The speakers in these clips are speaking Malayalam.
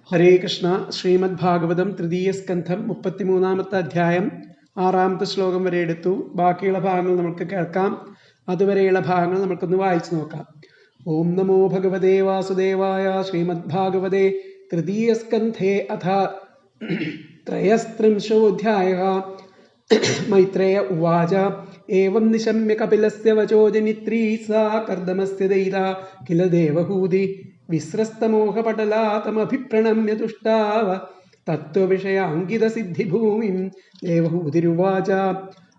ഹരേ കൃഷ്ണ. ശ്രീമദ് ഭാഗവതം തൃതീയ സ്കന്ധം 33-ാമത്തെ അധ്യായം 6-ാമത്തെ ശ്ലോകം വരെ എടുത്തു. ബാക്കിയുള്ള ഭാഗങ്ങൾ നമുക്ക് കേൾക്കാം. അതുവരെയുള്ള ഭാഗങ്ങൾ നമുക്കൊന്ന് വായിച്ചു നോക്കാം. ഓം നമോ ഭഗവതേ വാസുദേവായ. ശ്രീമദ് ഭാഗവതേ തൃതീയ സ്കന്ധേ അഥ ത്രയസ്ത്രിംശോऽധ്യായഃ. മൈത്രേയ ഉവാച ഏവം നിശമ്യ കപിലസ്യ വചോ ജനിത്രീ സാ കർദമസ്യ ദൈതാ കില ദേവഹൂതി വിസ്രസ്തമോഹപടലാതമഭിപ്രണമ്യ തുഷ്ടാവ തത്വവിഷയാങ്കിതസിദ്ധിഭൂമിം. ദേവഹൂതിരുവാച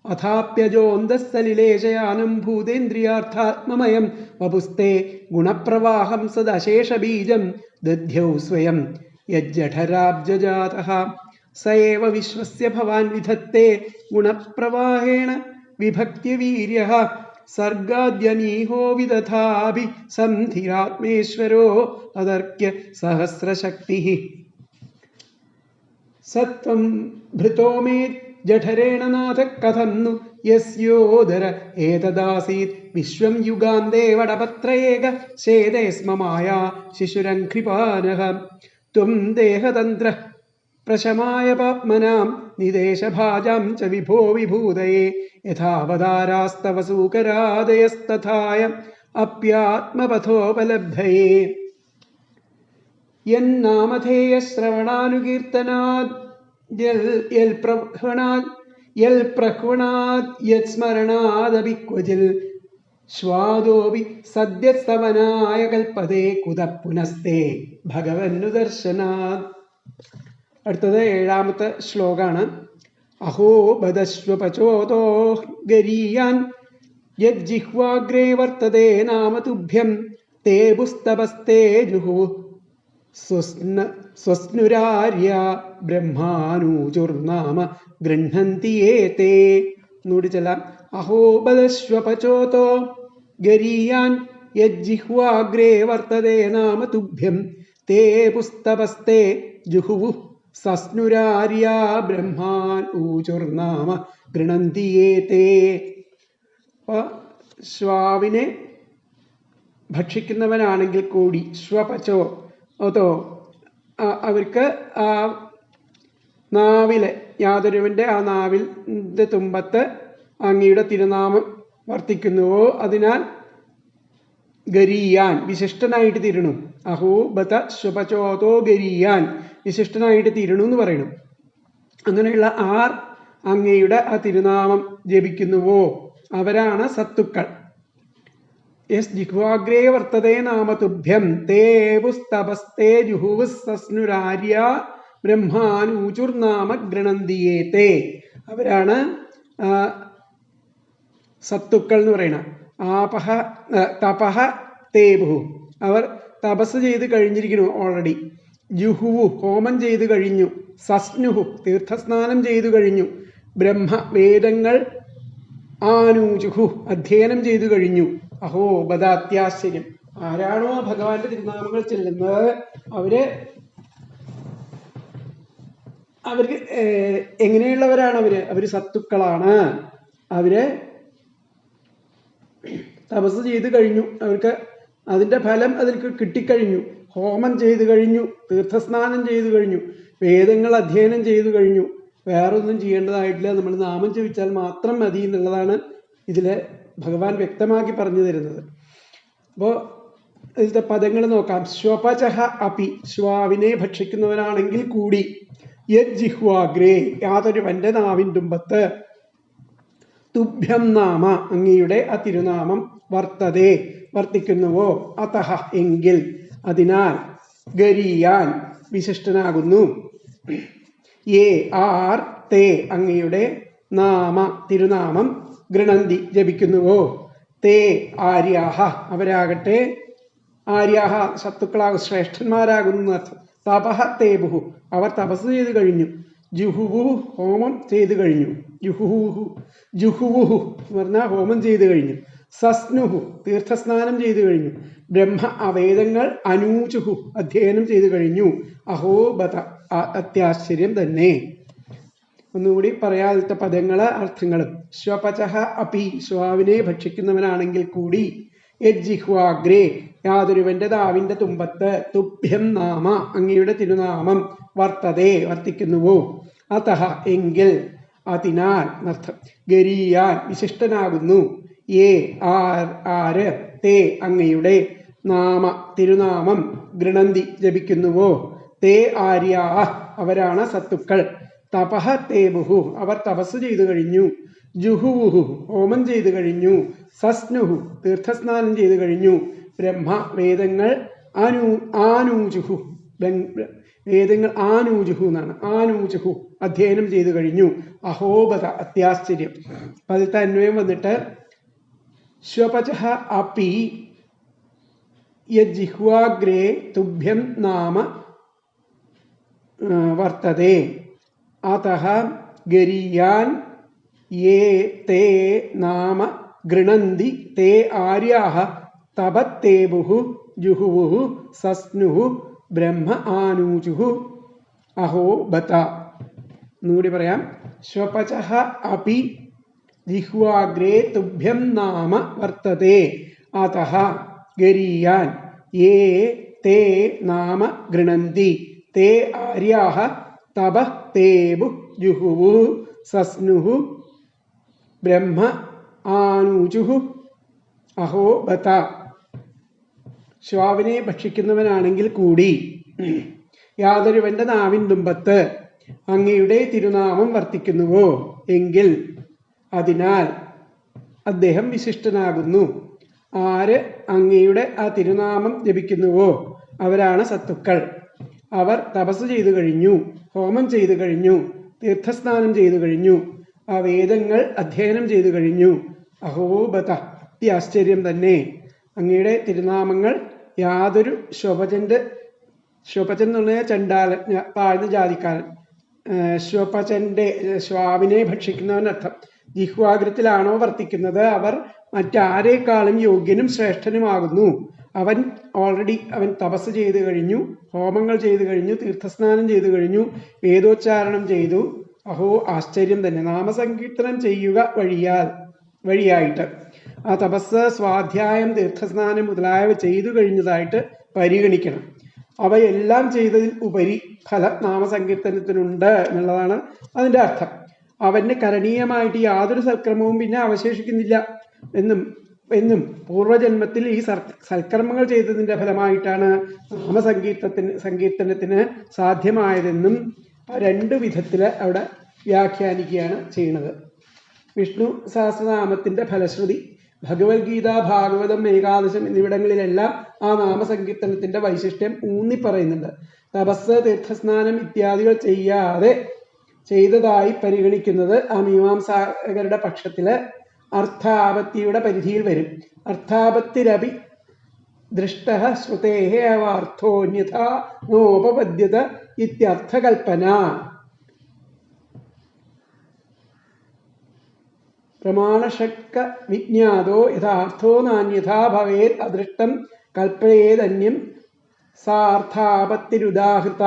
അഥാപ്യജോന്തസ്സലിലേശയാനം ഭൂതേന്ദ്രിയാർത്ഥാത്മമയം വപുസ്തേ ഗുണപ്രവാഹം സദശേഷബീജം ദധ്യൗ സ്വയം യജ്ജഠരാബ്ജജാതഃ. സ ഏവ വിശ്വസ്യ ഭവാൻ വിധത്തെ ഗുണപ്രവാഹേണ വിഭക്തിവീര്യഃ. സർഗാദ്യനീഹോ വിദധാഭി സംധിരാത്മേശ്വരോ അതർക്യ സഹസ്രശക്തിഃ. സത്വം ഭൃതോ മേ ജഠരേണ നാഥ കഥം नु യസ്യോദര ഏതദാസീത് വിശ്വം യുഗാന്തേ വടപത്രയേക ശേദേ സ്മ മായാ ശിശുരംഘ്രിപാനഃ. ത്വം ദേഹതന്ത്ര പ്രശമായ പാപ്മനാം നിദേശഭാജാം ച വിഭോ വിഭൂതയേ യഥാവതാരാസ്തവ സൂകരാദയസ്തഥായ അപ്യാത്മപഥോപലബ്ധയേ. യന്നാമധേയശ്രവണാനുകീർത്തനാദ് യൽപ്രഹ്വണാദ് യത്സ്മരണാദപി ക്വചിൽ ശ്വാദോപി സദ്യസ്തവനായ കൽപ്പതേ കുത പുനസ്തേ ഭഗവന്നുദർശനാദ്. അടുത്തത് 7-ാമത്തെ ശ്ലോകാണ്. അഹോ ബദശ്വപചോതോ ഗരീയാൻ യജ്ജിഹ്വാഗ്രേ വർത്തതേ നാമ തുഭ്യം തേ പുസ്തപസ്തേ ജുഹു സ്വസ്നുരാര്യ ബ്രഹ്മാനൂചുർനാമ ഗൃഹന്തി ഏതേ. എന്നൂടി ചെല്ലാം. അഹോ ബദശ്വപചോതോ ഗരീയാൻ യജ്ജിഹ്വാഗ്രേ വർത്തതേ നാമ തുഭ്യം തേ പുസ്തപസ്തേ ജുഹുഃ സസ്നുരാര്യ ബ്രഹ്മാൻ ഊചുർനാമ ഗൃണന്തിയേതേ. ശ്വാവിനെ ഭക്ഷിക്കുന്നവനാണെങ്കിൽ കൂടി ശ്വപചോ അതോ അവർക്ക് ആ നാവിലെ യാതൊരുവന്റെ ആ നാവിൻ്റെ തുമ്പത്ത് അങ്ങയുടെ തിരുനാമം വർത്തിക്കുന്നുവോ അതിനാൽ ഗരീയാൻ വിശിഷ്ടനായിട്ട് തീരണു. അഹോ ബത ശ്വപചോതോ ഗരീയാൻ വിശിഷ്ടനായിട്ട് തീരണു എന്ന് പറയണം. അങ്ങനെയുള്ള ആർ അങ്ങയുടെ ആ തിരുനാമം ജപിക്കുന്നുവോ അവരാണ് സത്തുക്കൾ. യസ് ജിഹ്വാഗ്രേ വർത്തതേ നാമതുഭ്യം തേ പുസ്തപസ്തേ ജുഹുഃ സസ്നുരാര്യ ബ്രഹ്മാനൂചുർനാമ ഗൃണന്തിയേതേ. അവരാണ് സത്തുക്കൾ എന്ന് പറയണം. ആപഹ തപഹ തേഭു അവർ തപസ് ചെയ്ത് കഴിഞ്ഞിരിക്കുന്നു ഓൾറെഡി. ജുഹുവു ഹോമം ചെയ്തു കഴിഞ്ഞു. സസ്നുഹു തീർത്ഥസ്നാനം ചെയ്തു കഴിഞ്ഞു. ബ്രഹ്മ വേദങ്ങൾ ആനൂജുഹു അധ്യയനം ചെയ്തു കഴിഞ്ഞു. അഹോ ബദാത്യാശ്ചര്യം. ആരാണോ ഭഗവാന്റെ തിരുനാമങ്ങൾ ചെല്ലുന്നത് അവർക്ക് എങ്ങനെയുള്ളവരാണ്? അവര് സത്തുക്കളാണ്. അവര് തപസ് ചെയ്തു കഴിഞ്ഞു. അവർക്ക് അതിന്റെ ഫലം അതിൽക്ക് കിട്ടിക്കഴിഞ്ഞു. ഹോമം ചെയ്തു കഴിഞ്ഞു. തീർത്ഥസ്നാനം ചെയ്തു കഴിഞ്ഞു. വേദങ്ങൾ അധ്യയനം ചെയ്തു കഴിഞ്ഞു. വേറൊന്നും ചെയ്യേണ്ടതായിട്ടില്ല. നമ്മൾ നാമം ജപിച്ചാൽ മാത്രം മതി എന്നുള്ളതാണ് ഇതിലെ ഭഗവാൻ വ്യക്തമാക്കി പറഞ്ഞു തരുന്നത്. അപ്പോൾ ഇതിലത്തെ പദങ്ങൾ നോക്കാം. ശ്വപചഹ അപി ശ്വാവിനെ ഭക്ഷിക്കുന്നവനാണെങ്കിൽ കൂടി യജ്ജിഹ്വാഗ്രേ യാതൊരുവന്റെ നാവിൻ തുമ്പത്ത് തുഭ്യം നാമ അങ്ങയുടെ ആ തിരുനാമം വർത്തതേ വർത്തിക്കുന്നുവോ അതഹ എങ്കിൽ അതിനാൽ ഗരീയാൻ വിശിഷ്ടനാകുന്നു. യേ ആർ തേ അങ്ങയുടെ നാമ തിരുനാമം ഗൃണന്തി ജപിക്കുന്നുവോ തേ ആര്യാഹ അവരാകട്ടെ ആര്യാഹ സത്തുക്കളാകും ശ്രേഷ്ഠന്മാരാകുന്നു അർത്ഥം. തപഹ തേബുഹു അവർ തപസ് ചെയ്തു കഴിഞ്ഞു. ജുഹുവു ഹോമം ചെയ്തു കഴിഞ്ഞു. ജുഹുവുഹു എന്ന് പറഞ്ഞാൽ ഹോമം ചെയ്തു കഴിഞ്ഞു. സസ്നുഹു തീർത്ഥസ്നാനം ചെയ്തു കഴിഞ്ഞു. ബ്രഹ്മ അവേദങ്ങൾ അനൂചുഹു അധ്യയനം ചെയ്തു കഴിഞ്ഞു. അഹോ ബത അത്യാശ്ചര്യം തന്നെ. ഒന്നുകൂടി പറയാത്ത പദങ്ങള് അർത്ഥങ്ങളും. ശ്വപചഹ അപി ശ്വാവിനെ ഭക്ഷിക്കുന്നവനാണെങ്കിൽ കൂടി യജ്ജിഹ്വാഗ്രേ യാതൊരുവന്റെ നാവിന്റെ തുമ്പത്ത് തുഭ്യം നാമ അങ്ങയുടെ തിരുനാമം വർത്തതേ വർത്തിക്കുന്നുവോ അതഹ എങ്കിൽ അതിനാൽ എന്നർത്ഥം ഗരീയാൻ വിശിഷ്ടനാകുന്നു ഏ ആര് തേ അങ്ങയുടെ നാമ തിരുനാമം ഗൃണന്തി ജപിക്കുന്നുവോ തേ ആര്യാ അവരാണ് സത്തുക്കൾ തപഹ തേബുഹു അവർ തപസ് ചെയ്തു കഴിഞ്ഞു ജുഹുവുഹു ഹോമം ചെയ്തു കഴിഞ്ഞു സസ്നുഹു തീർത്ഥസ്നാനം ചെയ്തു കഴിഞ്ഞു ബ്രഹ്മ വേദങ്ങൾ ആനൂജുഹു വേദങ്ങൾ ആനൂജുഹു എന്നാണ് ആനൂജുഹു അധ്യയനം ചെയ്തു കഴിഞ്ഞു അഹോബത അത്യാശ്ചര്യം. അപ്പൊ അതിലത്തെ അന്വയം വന്നിട്ട് ശ്വപചഃ അപി യജിഹ്വാഗ്രേ തുഭ്യം നാമ വർത്തതേ അതഃ ഗരീയാൻ യേ തേ നാമ ഗൃണന്തി തേ ആര്യാഃ തപത്തേബുഹു ജുഹുവുഹു സസ്നുഹു ബ്രഹ്മ ആനൂജുഹു അഹോ ബത. എന്നുകൂടി പറയാം. ശ്വപചഃ അപി ജിഹ്വാഗ്രേ തുഭ്യം നാമ വർത്തതേ അതഃ ഗരീയാൻ യേ തേ നാമ ഗൃണന്തി തേ ആര്യാഃ തപത്തേബു ജുഹുവു സസ്നുഹു ബ്രഹ്മ ആനൂജുഹു അഹോ ബത. ശ്വാവിനെ ഭക്ഷിക്കുന്നവനാണെങ്കിൽ കൂടി യാതൊരുവന്റെ നാവിൻ തുമ്പത്ത് അങ്ങയുടെ തിരുനാമം വർത്തിക്കുന്നുവോ എങ്കിൽ അതിനാൽ അദ്ദേഹം വിശിഷ്ടനാകുന്നു. ആര് അങ്ങയുടെ ആ തിരുനാമം ജപിക്കുന്നുവോ അവരാണ് സത്തുക്കൾ. അവർ തപസ് ചെയ്തു കഴിഞ്ഞു, ഹോമം ചെയ്തു കഴിഞ്ഞു, തീർത്ഥസ്നാനം ചെയ്തു കഴിഞ്ഞു, ആ വേദങ്ങൾ അധ്യയനം ചെയ്തു കഴിഞ്ഞു. അഹോബത അത്യാശ്ചര്യം തന്നെ. അങ്ങയുടെ തിരുനാമങ്ങൾ യാതൊരു ശ്വപചൻ എന്ന് പറഞ്ഞാൽ ചണ്ടാലൻ, താഴ്ന്ന ജാതിക്കാരൻ, ശ്വാവിനെ ഭക്ഷിക്കുന്നവനർത്ഥം. ജിഹ്വാഗ്രത്തിലാണോ വർത്തിക്കുന്നത് അവർ മറ്റാരേക്കാളും യോഗ്യനും ശ്രേഷ്ഠനുമാകുന്നു. അവൻ തപസ് ചെയ്തു കഴിഞ്ഞു, ഹോമങ്ങൾ ചെയ്തു കഴിഞ്ഞു, തീർത്ഥസ്നാനം ചെയ്തു കഴിഞ്ഞു, വേദോച്ചാരണം ചെയ്തു. അഹോ ആശ്ചര്യം തന്നെ. നാമസങ്കീർത്തനം ചെയ്യുക വഴിയായിട്ട് ആ തപസ്, സ്വാധ്യായം, തീർത്ഥസ്നാനം മുതലായവ ചെയ്തു കഴിഞ്ഞതായിട്ട് പരിഗണിക്കണം. അവയെല്ലാം ചെയ്തതിൽ ഉപരി ഫലം നാമസങ്കീർത്തനത്തിനുണ്ട് എന്നുള്ളതാണ് അതിൻ്റെ അർത്ഥം. അവന് കരണീയമായിട്ട് യാതൊരു സൽക്രമവും പിന്നെ അവശേഷിക്കുന്നില്ല എന്നും പൂർവജന്മത്തിൽ ഈ സൽക്കർമ്മങ്ങൾ ചെയ്തതിൻ്റെ ഫലമായിട്ടാണ് നാമസങ്കീർത്തനത്തിന് സാധ്യമായതെന്നും രണ്ട് വിധത്തിൽ അവിടെ വ്യാഖ്യാനിക്കുകയാണ് ചെയ്യുന്നത്. വിഷ്ണു സഹസ്രനാമത്തിൻ്റെ ഫലശ്രുതി ഭഗവത്ഗീത, ഭാഗവതം, ഏകാദശം എന്നിവിടങ്ങളിലെല്ലാം ആ നാമസങ്കീർത്തനത്തിന്റെ വൈശിഷ്ട്യം ഊന്നിപ്പറയുന്നുണ്ട്. തപസ്, തീർത്ഥസ്നാനം ഇത്യാദികൾ ചെയ്യാതെ ചെയ്തതായി പരിഗണിക്കുന്നത് ആ മീമാംസകരുടെ പക്ഷത്തില് അർത്ഥാപത്തിയുടെ പരിധിയിൽ വരും. അർത്ഥാപത്തിരപി ദൃഷ്ടഃ ശ്രുതേഃ അവാർത്ഥോന്യഥാ നോപപദ്യത ഇത്യർത്ഥകൽപ്പന. പ്രമാണഷക്ക വിജ്ഞാതോ യഥാർത്ഥോ നാന്യഥാ ഭവേത് അദൃഷ്ടം കൽപ്പയേതന്യം സാർത്ഥാപത്തിരുദാഹൃത.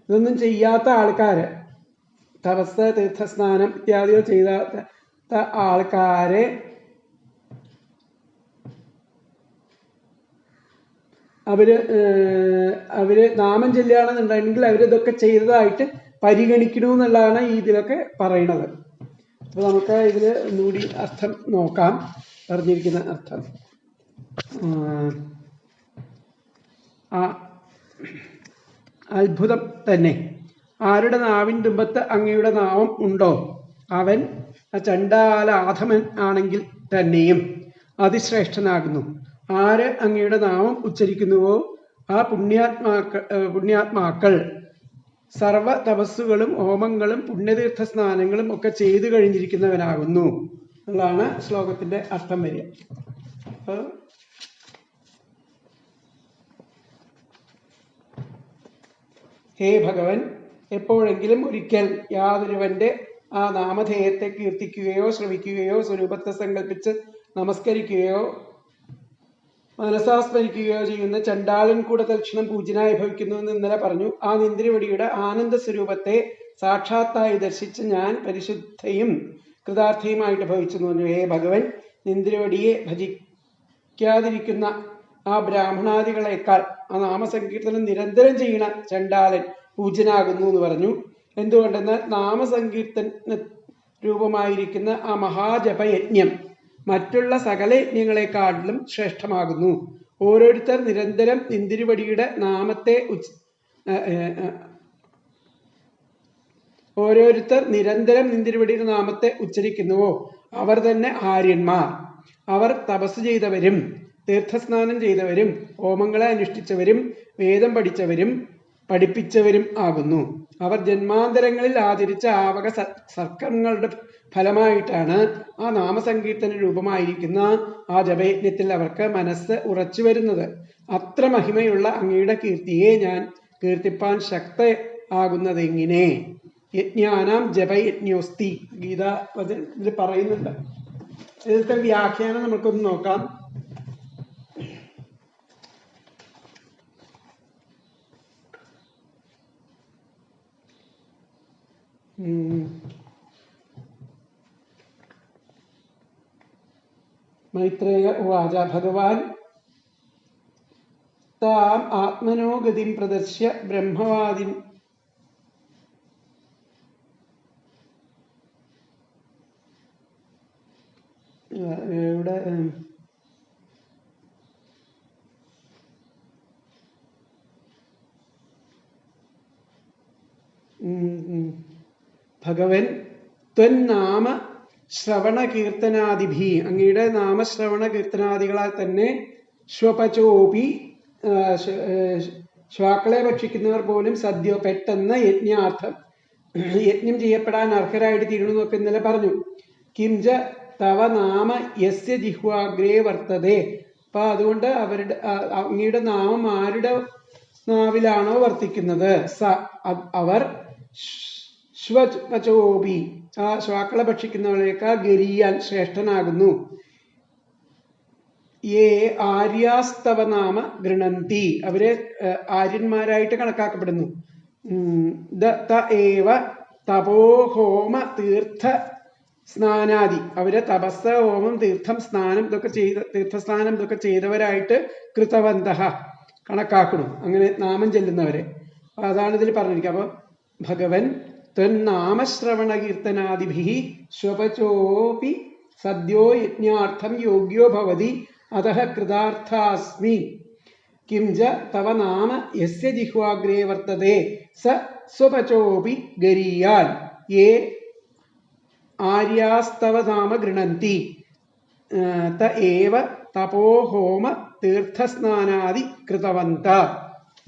ഇതൊന്നും ചെയ്യാത്ത ആൾക്കാര്, തപസ്, തീർത്ഥസ്നാനം ഇത്യാദികൾ ചെയ്താത്ത ആൾക്കാരെ അവര് നാമം ചെല്ലുകയാണെന്നുണ്ടെങ്കിൽ അവരിതൊക്കെ ചെയ്തതായിട്ട് പരിഗണിക്കണമെന്നുള്ളതാണ് ഈ ഇതിലൊക്കെ പറയണത്. അപ്പൊ നമുക്ക് ഇതിൽ ഒന്നുകൂടി അർത്ഥം നോക്കാം. പറഞ്ഞിരിക്കുന്ന അർത്ഥം അത്ഭുതം തന്നെ. ആരുടെ നാവിൻ തുമ്പത്ത് അങ്ങയുടെ നാമം ഉണ്ടോ അവൻ ചണ്ടാലാധമൻ ആണെങ്കിൽ തന്നെയും അതിശ്രേഷ്ഠനാകുന്നു. ആര് അങ്ങയുടെ നാമം ഉച്ചരിക്കുന്നുവോ ആ പുണ്യാത്മാക്കൾ സർവ തപസ്സുകളും ഹോമങ്ങളും പുണ്യതീർത്ഥ സ്നാനങ്ങളും ഒക്കെ ചെയ്തു കഴിഞ്ഞിരിക്കുന്നവനാകുന്നു എന്നുള്ളതാണ് ശ്ലോകത്തിന്റെ അർത്ഥം വരിക. ഹേ ഭഗവൻ, എപ്പോഴെങ്കിലും ഒരിക്കൽ യാതൊരുവന്റെ ആ നാമധേയത്തെ കീർത്തിക്കുകയോ ശ്രവിക്കുകയോ സ്വരൂപത്തെ സങ്കല്പിച്ച് നമസ്കരിക്കുകയോ മനസാസ്മരിക്കുകയോ ചെയ്യുന്ന ചണ്ടാളൻ കൂടെ തൽക്ഷണം പൂജ്യനായി ഭവിക്കുന്നുവെന്ന് ഇന്നലെ പറഞ്ഞു. ആ നിന്ദ്രവടിയുടെ ആനന്ദ സ്വരൂപത്തെ സാക്ഷാത്തായി ദർശിച്ച് ഞാൻ പരിശുദ്ധയും കൃതാർത്ഥിയുമായിട്ട് ഭവിച്ചു എന്ന് പറഞ്ഞു. ഹേ ഭഗവൻ, നിന്തിരുവടിയെ ഭജിക്കാതിരിക്കുന്ന ആ ബ്രാഹ്മണാദികളെക്കാൾ ആ നാമസങ്കീർത്തനം നിരന്തരം ചെയ്യണ ചണ്ടാലൻ പൂജനാകുന്നു എന്ന് പറഞ്ഞു. എന്തുകൊണ്ടെന്നാൽ നാമസങ്കീർത്തന രൂപമായിരിക്കുന്ന ആ മഹാജപയജ്ഞം മറ്റുള്ള സകല യജ്ഞങ്ങളെക്കാട്ടിലും ശ്രേഷ്ഠമാകുന്നു. ഓരോരുത്തർ നിരന്തരം നിന്തിരുവടിയുടെ നാമത്തെ ഉച്ചരിക്കുന്നുവോ അവർ തന്നെ ആര്യന്മാർ. അവർ തപസ് ചെയ്തവരും തീർത്ഥസ്നാനം ചെയ്തവരും ഹോമങ്ങളെ അനുഷ്ഠിച്ചവരും വേദം പഠിപ്പിച്ചവരും ആകുന്നു. അവർ ജന്മാന്തരങ്ങളിൽ ആചരിച്ച ആവക സൽക്കർമ്മങ്ങളുടെ ഫലമായിട്ടാണ് ആ നാമസങ്കീർത്തന രൂപമായിരിക്കുന്ന ആ ജപയജ്ഞത്തിൽ അവർക്ക് മനസ്സ് ഉറച്ചു വരുന്നത്. അത്ര മഹിമയുള്ള അങ്ങയുടെ കീർത്തിയെ ഞാൻ കീർത്തിപ്പാൻ ശക്ത ആകുന്നതെങ്ങനെ? യജ്ഞാനാം ജപയജ്ഞോസ്തി ഗീത ഇതിൽ പറയുന്നുണ്ട്. ഇതിലത്തെ വ്യാഖ്യാനം നമുക്കൊന്ന് നോക്കാം. മൈത്രേയ ഉവാച ഭഗവാൻ താം ആത്മനോ ഗതിം പ്രദർശ്യ ബ്രഹ്മവാദിൻ ഇവിടെ ഭഗവൻ ത്വന്നാമ ശ്രവണ കീർത്തനാദിഭി അങ്ങയുടെ നാമശ്രവണ കീർത്തനാദികളാൽ തന്നെ ശ്വപചോപി ശ്വാക്കളെ ഭക്ഷിക്കുന്നവർ പോലും സദ്യോ പെട്ടെന്ന് യജ്ഞം ചെയ്യപ്പെടാൻ അർഹരായിട്ട് തീരണമെന്നൊക്കെ ഇന്നലെ പറഞ്ഞു. കിംജ തവ നാമ യസ്യ ജിഹ്വാഗ്രേ വർത്തതേ. അപ്പൊ അതുകൊണ്ട് അങ്ങയുടെ നാമം ആരുടെ നാവിലാണോ വർത്തിക്കുന്നത് അവർ ശ്വപചോപി ആ ശ്വാക്കളെ ഭക്ഷിക്കുന്നവരേക്കാൾ ഗരീയാൻ ശ്രേഷ്ഠനാകുന്നു. യേ ആര്യാസ്തവ നാമ ഗൃണന്തി അവരെ ആര്യന്മാരായിട്ട് കണക്കാക്കപ്പെടുന്നു. തപോഹോമ തീർത്ഥ സ്നാനാദി അവരെ തപസ് ഹോമം തീർത്ഥം സ്നാനം തീർത്ഥസ്നാനം ഇതൊക്കെ ചെയ്തവരായിട്ട് കൃതവന്തഃ കണക്കാക്കണം. അങ്ങനെ നാമം ചെല്ലുന്നവരെ അതാണ് ഇതിൽ പറഞ്ഞിരിക്കുക. അപ്പൊ ഭഗവൻ ത്വന്നാമശ്രവണ കീർത്തനാദിഭിഃ ശ്വപചോപി സദ്യോ യജ്ഞാർത്ഥം യോഗ്യോ ഭവതി അതഃ കൃതാർത്ഥാസ്മി. കിംച തവ നാമ യസ്യ ജിഹ്വാഗ്രേ വർത്തതേ സ സ്വപചോപി ഗരീയാൻ യേ ആര്യാസ്തവ നാമ ഗൃണന്തി ത ഏവ തപോഹോമ തീർത്ഥസ്നാനാദി കൃതവന്ത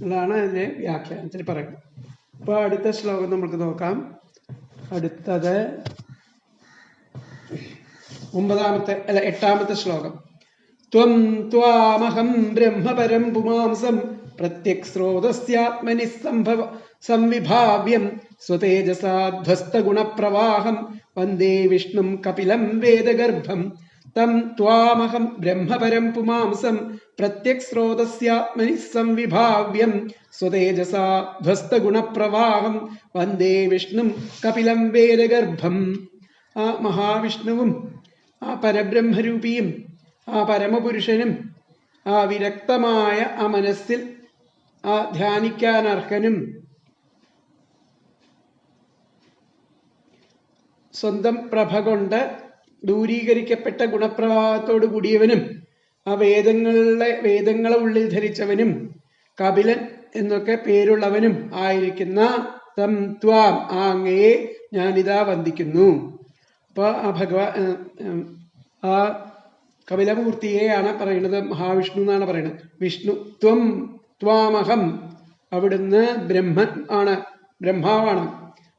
എന്നാണ് അതിന്റെ വ്യാഖ്യാനത്തിൽ പറയുന്നത്. അപ്പൊ അടുത്ത ശ്ലോകം നമുക്ക് നോക്കാം. അടുത്തത് 8ാമത്തെ ശ്ലോകം. ത്വം ത്വാമഹം ബ്രഹ്മപരം പുമാംസം പ്രത്യക് സ്രോതസ്യാത്മനി സംവിഭാവ്യം സ്വതേജസാധ്വസ്തഗുണപ്രവാഹം വന്ദേ വിഷ്ണും കപിലം വേദഗർഭം. തം ത്വാമഹം ബ്രഹ്മപരം പുമാംസം പ്രത്യക് സ്രോതസ്യാത്മനി സംവിഭാവ്യം സ്വതേജസാധ്വസ്തഗുണപ്രവാഹം വന്ദേ വിഷ്ണും കപിലം വേദഗർഭം. ആ മഹാവിഷ്ണുവും ആ പരബ്രഹ്മരൂപിയും ആ പരമപുരുഷനും ആ വിരക്തമായ ആ മനസ്സിൽ ആ ധ്യാനിക്കാൻ അർഹനും സ്വന്തം പ്രഭ കൊണ്ട് ദൂരീകരിക്കപ്പെട്ട ഗുണപ്രവാഹത്തോടു കൂടിയവനും ആ വേദങ്ങളെ ഉള്ളിൽ ധരിച്ചവനും കപിലൻ എന്നൊക്കെ പേരുള്ളവനും ആയിരിക്കുന്ന തം ത്വാം ആ അങ്ങയെ ഞാനിതാ വന്ദിക്കുന്നു. അപ്പൊ ആ ആ കപിലമൂർത്തിയെയാണ് പറയുന്നത്. മഹാവിഷ്ണു എന്നാണ് പറയുന്നത്. വിഷ്ണു ത്വം ത്വാമഹം അവിടുന്ന് ബ്രഹ്മാവാണ്,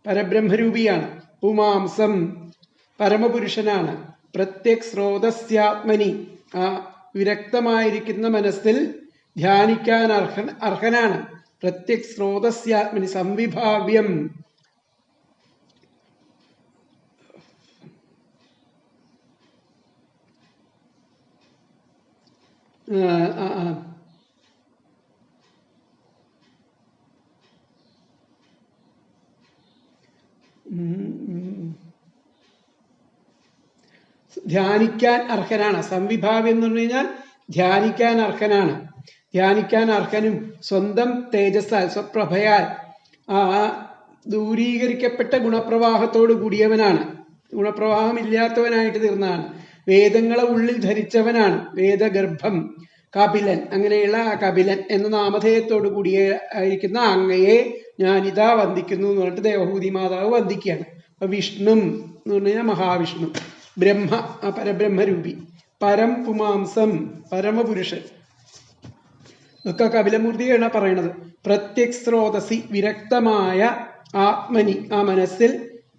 പരബ്രഹ്മരൂപിയാണ്. പുമാംസം പരമപുരുഷനാണ്. പ്രത്യക് സ്രോതസ്യാത്മനി ആ വിരക്തമായിരിക്കുന്ന മനസ്സിൽ ധ്യാനിക്കാൻ അർഹനാണ്. പ്രത്യക് സ്രോതസ്യാത്മനി സംവിഭാവ്യം ധ്യാനിക്കാൻ അർഹനാണ്. സംവിഭാവ്യം എന്ന് പറഞ്ഞു കഴിഞ്ഞാൽ ധ്യാനിക്കാൻ അർഹനാണ്. ധ്യാനിക്കാൻ അർഹനും സ്വന്തം തേജസ്സാൽ സ്വപ്രഭയാൽ ആ ദൂരീകരിക്കപ്പെട്ട ഗുണപ്രവാഹത്തോട് കൂടിയവനാണ്. ഗുണപ്രവാഹം ഇല്ലാത്തവനായിട്ട് തീർന്നതാണ്. വേദങ്ങളെ ഉള്ളിൽ ധരിച്ചവനാണ്. വേദഗർഭം കപിലൻ, അങ്ങനെയുള്ള ആ കപിലൻ എന്ന നാമധേയത്തോട് കൂടിയ ആയിരിക്കുന്ന അങ്ങയെ ഞാനിതാ വന്ദിക്കുന്നു എന്ന് പറഞ്ഞിട്ട് ദേവഹൂതി മാതാവ് വന്ദിക്കുകയാണ്. അപ്പൊ വിഷ്ണു എന്ന് പറഞ്ഞു കഴിഞ്ഞാൽ മഹാവിഷ്ണു, ബ്രഹ്മ പരബ്രഹ്മരൂപി, പരം പുമാംസം പരമപുരുഷൻ, ഇതൊക്കെ കപിലമൂർത്തിയാണ് പറയണത്. പ്രത്യക് സ്രോതസി വിരക്തമായ ആത്മനി ആ മനസ്സിൽ,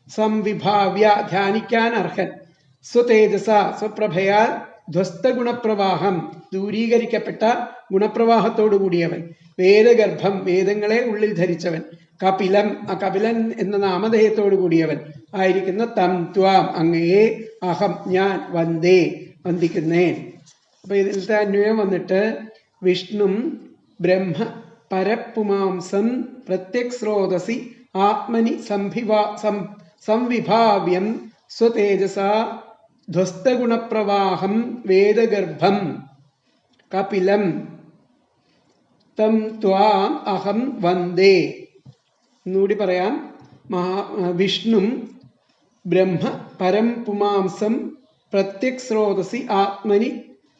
സംവിഭാവ്യ ധ്യാനിക്കാൻ അർഹൻ, സ്വതേജസ സ്വപ്രഭയാൽ, ധ്വസ്ത ഗുണപ്രവാഹം ദൂരീകരിക്കപ്പെട്ട ഗുണപ്രവാഹത്തോടു കൂടിയവൻ, വേദഗർഭം വേദങ്ങളെ ഉള്ളിൽ ധരിച്ചവൻ, കപിലം ആ കപിലൻ എന്ന നാമധേയത്തോടു കൂടിയവൻ ആയിരിക്കുന്ന തം ത്വാം അങ്ങയെ അഹം ഞാൻ വന്ദേ വന്ദിക്കുന്നേൻ. അപ്പൊ ഇതിലത്തെ അന്വയം വന്നിട്ട് വിഷ്ണു ബ്രഹ്മ പരപുമാംസം പ്രത്യക് സ്രോതസി ആത്മനി സംവിഭാവ്യം സ്വതേജസ ധ്വസ്തഗുണപ്രവാഹം വേദഗർഭം കപിലം തം ത്വാം അഹം വന്ദേ. എന്നുകൂടി പറയാം. വിഷ്ണു ബ്രഹ്മ പരം പുമാംസം പ്രത്യക് സ്രോതസി ആത്മനി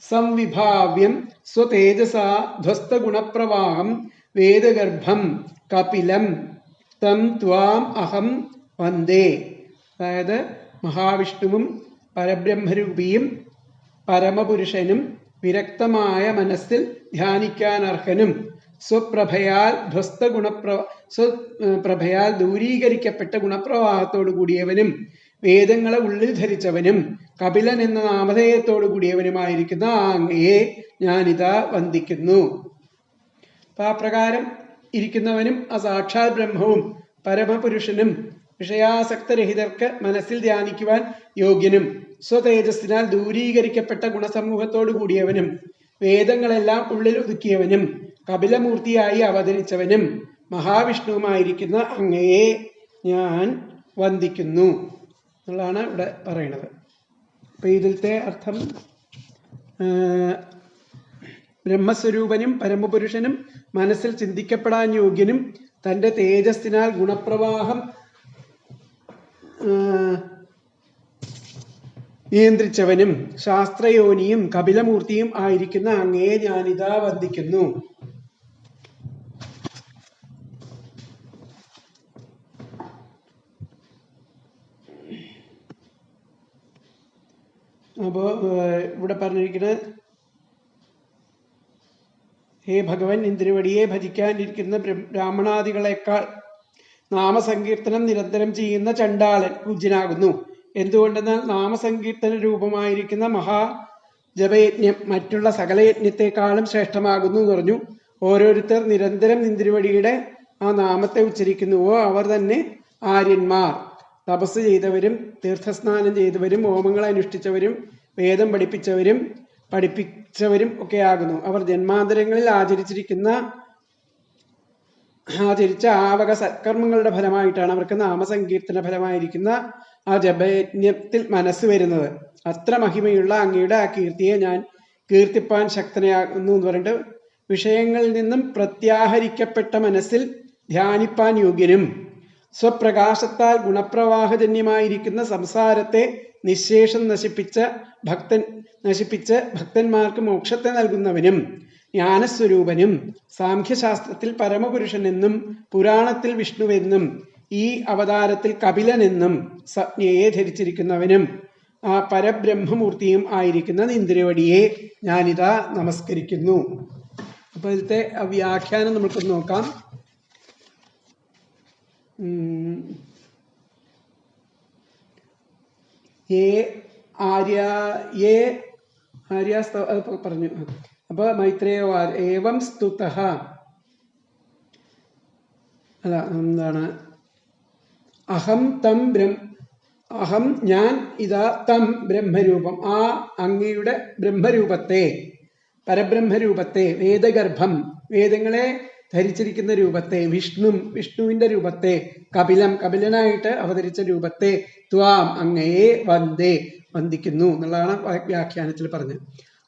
സംവിഭാവ്യം സ്വതേജസ ധ്വസ്തഗുണപ്രവാഹം വേദഗർഭം കപിലം തം ത്വാം അഹം വന്ദേ. അതായത് മഹാവിഷ്ണുവും പരബ്രഹ്മരൂപിയും പരമപുരുഷനും വിരക്തമായ മനസ്സിൽ ധ്യാനിക്കാൻ അർഹനും സ്വപ്രഭയാൽ സ്വപ്രഭയാൽ ദൂരീകരിക്കപ്പെട്ട ഗുണപ്രവാഹത്തോടു കൂടിയവനും വേദങ്ങളെ ഉള്ളിൽ ധരിച്ചവനും കപിലൻ എന്ന നാമധേയത്തോടു കൂടിയവനുമായിരിക്കുന്ന അങ്ങയെ ഞാനിതാ വന്ദിക്കുന്നു. അപ്പൊ ആ പ്രകാരം ഇരിക്കുന്നവനും ആ സാക്ഷാൽ ബ്രഹ്മവും പരമപുരുഷനും വിഷയാസക്തരഹിതർക്ക് മനസ്സിൽ ധ്യാനിക്കുവാൻ യോഗ്യനും സ്വതേജസ്സിനാൽ ദൂരീകരിക്കപ്പെട്ട ഗുണസമൂഹത്തോടു കൂടിയവനും വേദങ്ങളെല്ലാം ഉള്ളിൽ ഒതുക്കിയവനും കപിലമൂർത്തിയായി അവതരിച്ചവനും മഹാവിഷ്ണുവുമായിരിക്കുന്ന അങ്ങയെ ഞാൻ വന്ദിക്കുന്നു എന്നുള്ളതാണ് ഇവിടെ പറയുന്നത്. അപ്പൊ ഇതിലത്തെ അർത്ഥം ബ്രഹ്മസ്വരൂപനും പരമപുരുഷനും മനസ്സിൽ ചിന്തിക്കപ്പെടാൻ യോഗ്യനും തൻ്റെ തേജസ്സിനാൽ ഗുണപ്രവാഹം നിയന്ത്രിച്ചവനും ശാസ്ത്രയോനിയും കപിലമൂർത്തിയും ആയിരിക്കുന്ന അങ്ങയെ ഞാനിതാ വന്ദിക്കുന്നു. അപ്പോ ഇവിടെ പറഞ്ഞിരിക്കുന്നത്, ഹേ ഭഗവൻ, ഇന്ദ്രവടിയെ ഭജിക്കാനിരിക്കുന്ന ബ്രാഹ്മണാദികളെക്കാൾ നാമസങ്കീർത്തനം നിരന്തരം ചെയ്യുന്ന ചണ്ടാളൻ പൂജ്യനാകുന്നു. എന്തുകൊണ്ടെന്നാൽ നാമസങ്കീർത്തന രൂപമായിരിക്കുന്ന മഹാജപയജ്ഞം മറ്റുള്ള സകല യജ്ഞത്തെക്കാളും ശ്രേഷ്ഠമാകുന്നു എന്ന് പറഞ്ഞു. ഓരോരുത്തർ നിരന്തരം ഇന്ദ്രവടിയുടെ ആ നാമത്തെ ഉച്ചരിക്കുന്നുവോ അവർ തന്നെ ആര്യന്മാർ, തപസ് ചെയ്തവരും തീർത്ഥസ്നാനം ചെയ്തവരും ഹോമങ്ങൾ അനുഷ്ഠിച്ചവരും വേദം പഠിപ്പിച്ചവരും ഒക്കെ ആകുന്നു. അവർ ജന്മാന്തരങ്ങളിൽ ആചരിച്ച ആവക സത്കർമ്മങ്ങളുടെ ഫലമായിട്ടാണ് അവർക്ക് നാമസങ്കീർത്തന ഫലമായിരിക്കുന്ന ആ ജപയജ്ഞത്തിൽ മനസ്സ് വരുന്നത്. അത്ര മഹിമയുള്ള അങ്ങയുടെ ആ കീർത്തിയെ ഞാൻ കീർത്തിപ്പാൻ ശക്തനാകുന്നു എന്ന് പറഞ്ഞിട്ട് വിഷയങ്ങളിൽ നിന്നും പ്രത്യാഹരിക്കപ്പെട്ട മനസ്സിൽ ധ്യാനിപ്പാൻ യോഗ്യനും സ്വപ്രകാശത്താൽ ഗുണപ്രവാഹജന്യമായിരിക്കുന്ന സംസാരത്തെ നിശേഷം നശിപ്പിച്ച് ഭക്തന്മാർക്ക് മോക്ഷത്തെ നൽകുന്നവനും ജ്ഞാനസ്വരൂപനും സാംഖ്യശാസ്ത്രത്തിൽ പരമപുരുഷനെന്നും പുരാണത്തിൽ വിഷ്ണുവെന്നും ഈ അവതാരത്തിൽ കപിലനെന്നും സംജ്ഞയെ ധരിച്ചിരിക്കുന്നവനും ആ പരബ്രഹ്മമൂർത്തിയും ആയിരിക്കുന്ന ഇന്ദ്രവടിയെ ഞാനിതാ നമസ്കരിക്കുന്നു. അപ്പൊ ഇതിലത്തെ വ്യാഖ്യാനം നമുക്കൊന്ന് നോക്കാം. പറഞ്ഞു. അപ്പൊ മൈത്രേയോ ഏവം സ്തുതഃ, അല്ല എന്താണ്, അഹം ഞാൻ ഇതാ തം ബ്രഹ്മരൂപം ആ അങ്ങയുടെ ബ്രഹ്മരൂപത്തെ പരബ്രഹ്മരൂപത്തെ വേദഗർഭം വേദങ്ങളെ ധരിച്ചിരിക്കുന്ന രൂപത്തെ വിഷ്ണുവിന്റെ രൂപത്തെ കപിലനായിട്ട് അവതരിച്ച രൂപത്തെ ത്വാം അങ്ങയെ വന്ദേ വന്ദിക്കുന്നു എന്നുള്ളതാണ് വ്യാഖ്യാനത്തിൽ പറഞ്ഞത്.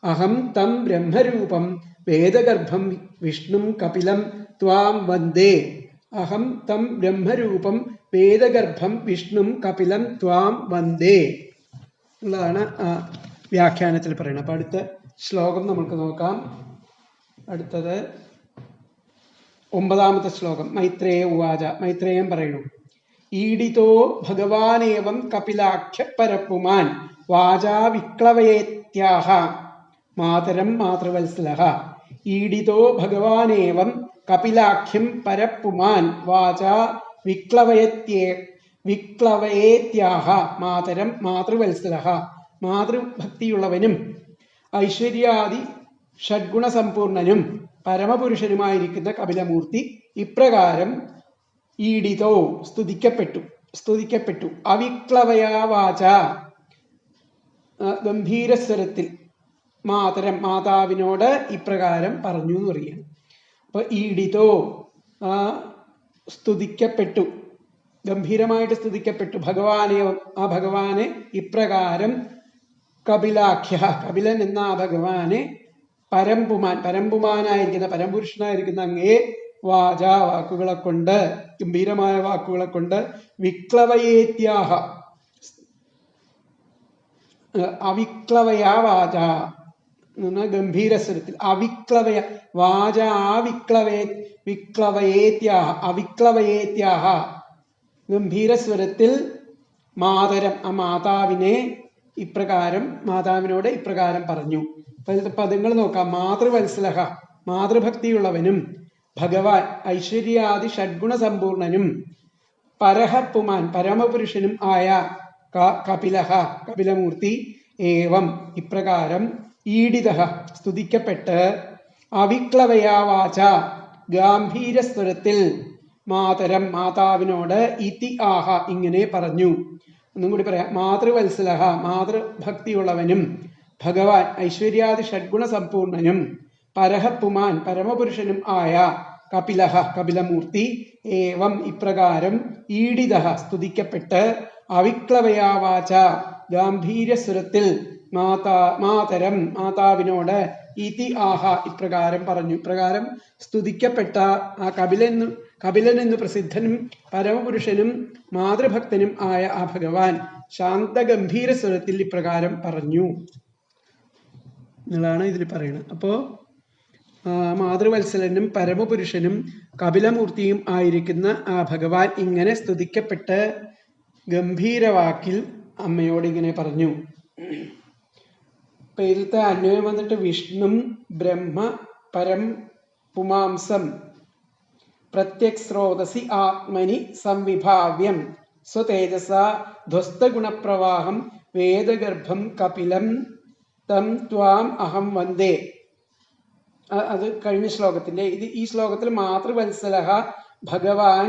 അഹം തം ബ്രഹ്മരൂപം വേദഗർഭം വിഷ്ണും കപിലം ത്വാം വന്ദേ. അഹം തം ബ്രഹ്മരൂപം വേദഗർഭം വിഷ്ണും കപിലം ത്വാം വന്ദേ എന്നുള്ളതാണ് വ്യാഖ്യാനത്തിൽ പറയുന്നത്. അപ്പൊ അടുത്ത ശ്ലോകം നമുക്ക് നോക്കാം. അടുത്തത് 9ാമത്തെ ശ്ലോകം. മൈത്രേയ ഉവാച. മൈത്രേയം പറയുന്നു, ഈഡിതോ ഭഗവാനേവം കപിലാഖ്യ പരപ്പുമാൻ വാചാ വിക്ലവയേത്യാഹ മാതരം മാതൃവത്സലഃ. ഈഡിതോ ഭഗവാനേവം കപിലാഖ്യം പരപ്പുമാൻ വാചാ വിക്ലവയേത്യാഹ മാതരം മാതൃവത്സലഃ. മാതൃഭക്തിയുള്ളവനും ഐശ്വര്യാദി ഷഡ്ഗുണസമ്പൂർണനും പരമപുരുഷനുമായിരിക്കുന്ന കപിലമൂർത്തി ഇപ്രകാരം ഈഡിതോ സ്തുതിക്കപ്പെട്ടു അവിക്ലവയാ വാച ഗംഭീരസ്വരത്തിൽ മാതരം മാതാവിനോട് ഇപ്രകാരം പറഞ്ഞു എന്ന് പറയുകയാണ്. അപ്പൊ ഈഡിതോ സ്തുതിക്കപ്പെട്ടു, ഗംഭീരമായിട്ട് സ്തുതിക്കപ്പെട്ടു ഭഗവാനെ, ആ ഭഗവാനെ ഇപ്രകാരം കപിലാഖ്യ, കപിലൻ എന്ന ആ ഭഗവാനെ പരമ്പുമാനായിരിക്കുന്ന പരംപുരുഷനായിരിക്കുന്ന അങ്ങേ വാച വാക്കുകളെ കൊണ്ട്, ഗംഭീരമായ വാക്കുകളെ കൊണ്ട് വിക്ലവയേത്യാഹ അവിക്ലവയാ വാച ഗംഭീരസ്വരത്തിൽ അവിക്ലവയ വാച വിക്ലവയേത്യാഹ അവിക്ലവയേത്യാഹ ഗംഭീരസ്വരത്തിൽ മാതരം ആ മാതാവിനെ ഇപ്രകാരം മാതാവിനോട് ഇപ്രകാരം പറഞ്ഞു. പദങ്ങൾ നോക്കാം. മാതൃവത്സലഃ മാതൃഭക്തിയുള്ളവനും ഭഗവാൻ ഐശ്വര്യാദി ഷഡ്ഗുണ സമ്പൂർണനും പരഹപ്പുമാൻ പരമപുരുഷനും ആയ കപിലഃ കപിലമൂർത്തി ഏവം ഇപ്രകാരം ഈഡിതഃ സ്തുതിക്കപ്പെട്ട് അവിക്ലവയാ വാച ഗാംഭീര്യസ്വരത്തിൽ മാതരം മാതാവിനോട് ഇതി ആഹ ഇങ്ങനെ പറഞ്ഞു. ഒന്നും കൂടി പറയാം. മാതൃവത്സലഃ മാതൃഭക്തിയുള്ളവനും ഭഗവാൻ ഐശ്വര്യാദി ഷഡ്ഗുണ സമ്പൂർണനും പരഹപ്പുമാൻ പരമപുരുഷനും ആയ കപിലഃ കപിലമൂർത്തി ഏവം ഇപ്രകാരം ഈഡിതഃ സ്തുതിക്കപ്പെട്ട് അവിക്ലവയാ വാച ഗാംഭീര്യസ്വരത്തിൽ മാതരം മാതാവിനോട് ഇതി ആഹ ഇപ്രകാരം പറഞ്ഞു. ഇപ്രകാരം സ്തുതിക്കപ്പെട്ട ആ കപിലൻ എന്ന് പ്രസിദ്ധനും പരമപുരുഷനും മാതൃഭക്തനും ആയ ആ ഭഗവാൻ ശാന്തഗംഭീര സ്വരത്തിൽ ഇപ്രകാരം പറഞ്ഞു എന്നുള്ളതാണ് ഇതിൽ പറയുന്നത്. അപ്പോ മാതൃവത്സലനും പരമപുരുഷനും കപിലമൂർത്തിയും ആയിരിക്കുന്ന ആ ഭഗവാൻ ഇങ്ങനെ സ്തുതിക്കപ്പെട്ട് ഗംഭീരവാക്കിൽ അമ്മയോട് ഇങ്ങനെ പറഞ്ഞു. ഇപ്പൊ ഇതിലത്തെ അന്വയം വന്നിട്ട് വിഷ്ണും ബ്രഹ്മ പരം പുമാംസം പ്രത്യക് സ്രോതസി ആത്മനി സംവിഭാവ്യം സ്വതേജസ ധ്വസ്തഗുണപ്രവാഹം വേദഗർഭം കപിലം തം ത്വാം അഹം വന്ദേ. അത് കഴിഞ്ഞ ശ്ലോകത്തിന്റെ ഈ ശ്ലോകത്തിൽ മാതൃവത്സലഃ ഭഗവാൻ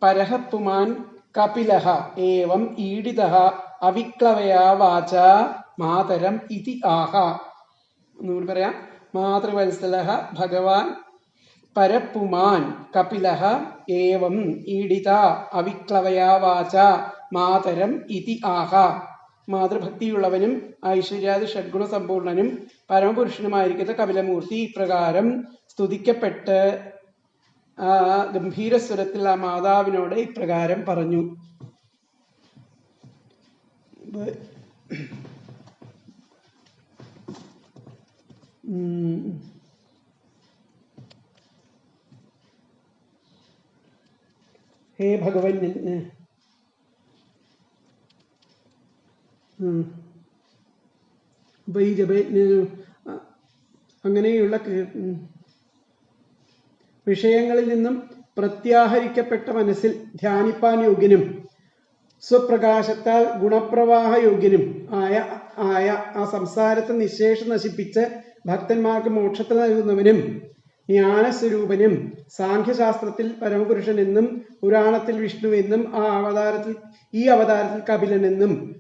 പരഹപ്പുമാൻ കപിലഃ ഏവം ഈഡിതഃ അവിക്ലവയാ വാച മാതരം ഇതി ആഹ. ഒന്നുകൂടി പറയാം. മാതൃവത്സലഃ ഭഗവാൻ പരപ്പുമാൻ കപിലഃ ഏവം ഈഡിത അവിക്ലവയാ വാച മാതരം ഇതി ആഹ. മാതൃഭക്തിയുള്ളവനും ഐശ്വര്യാദി ഷഡ്ഗുണ സമ്പൂർണനും പരമപുരുഷനുമായിരിക്കുന്ന കപിലമൂർത്തി ഇപ്രകാരം സ്തുതിക്കപ്പെട്ട് ആ ഗംഭീരസ്വരത്തിൽ ആ മാതാവിനോട് ഇപ്രകാരം പറഞ്ഞു. ഹേ ഭഗവൻ അപ്പൊ ഈ അങ്ങനെയുള്ള വിഷയങ്ങളിൽ നിന്നും പ്രത്യാഹരിക്കപ്പെട്ട മനസ്സിൽ ധ്യാനിപ്പാൻ യോഗ്യനും സ്വപ്രകാശത്താൽ ഗുണപ്രവാഹ യോഗ്യനും ആയ ആ സംസാരത്തെ നിശേഷം നശിപ്പിച്ച് ഭക്തന്മാർക്ക് മോക്ഷത്തെ നൽകുന്നവനും ജ്ഞാനസ്വരൂപനും സാഖ്യശാസ്ത്രത്തിൽ പരമപുരുഷൻ എന്നും പുരാണത്തിൽ വിഷ്ണു എന്നും ഈ അവതാരത്തിൽ കപിലൻ എന്നും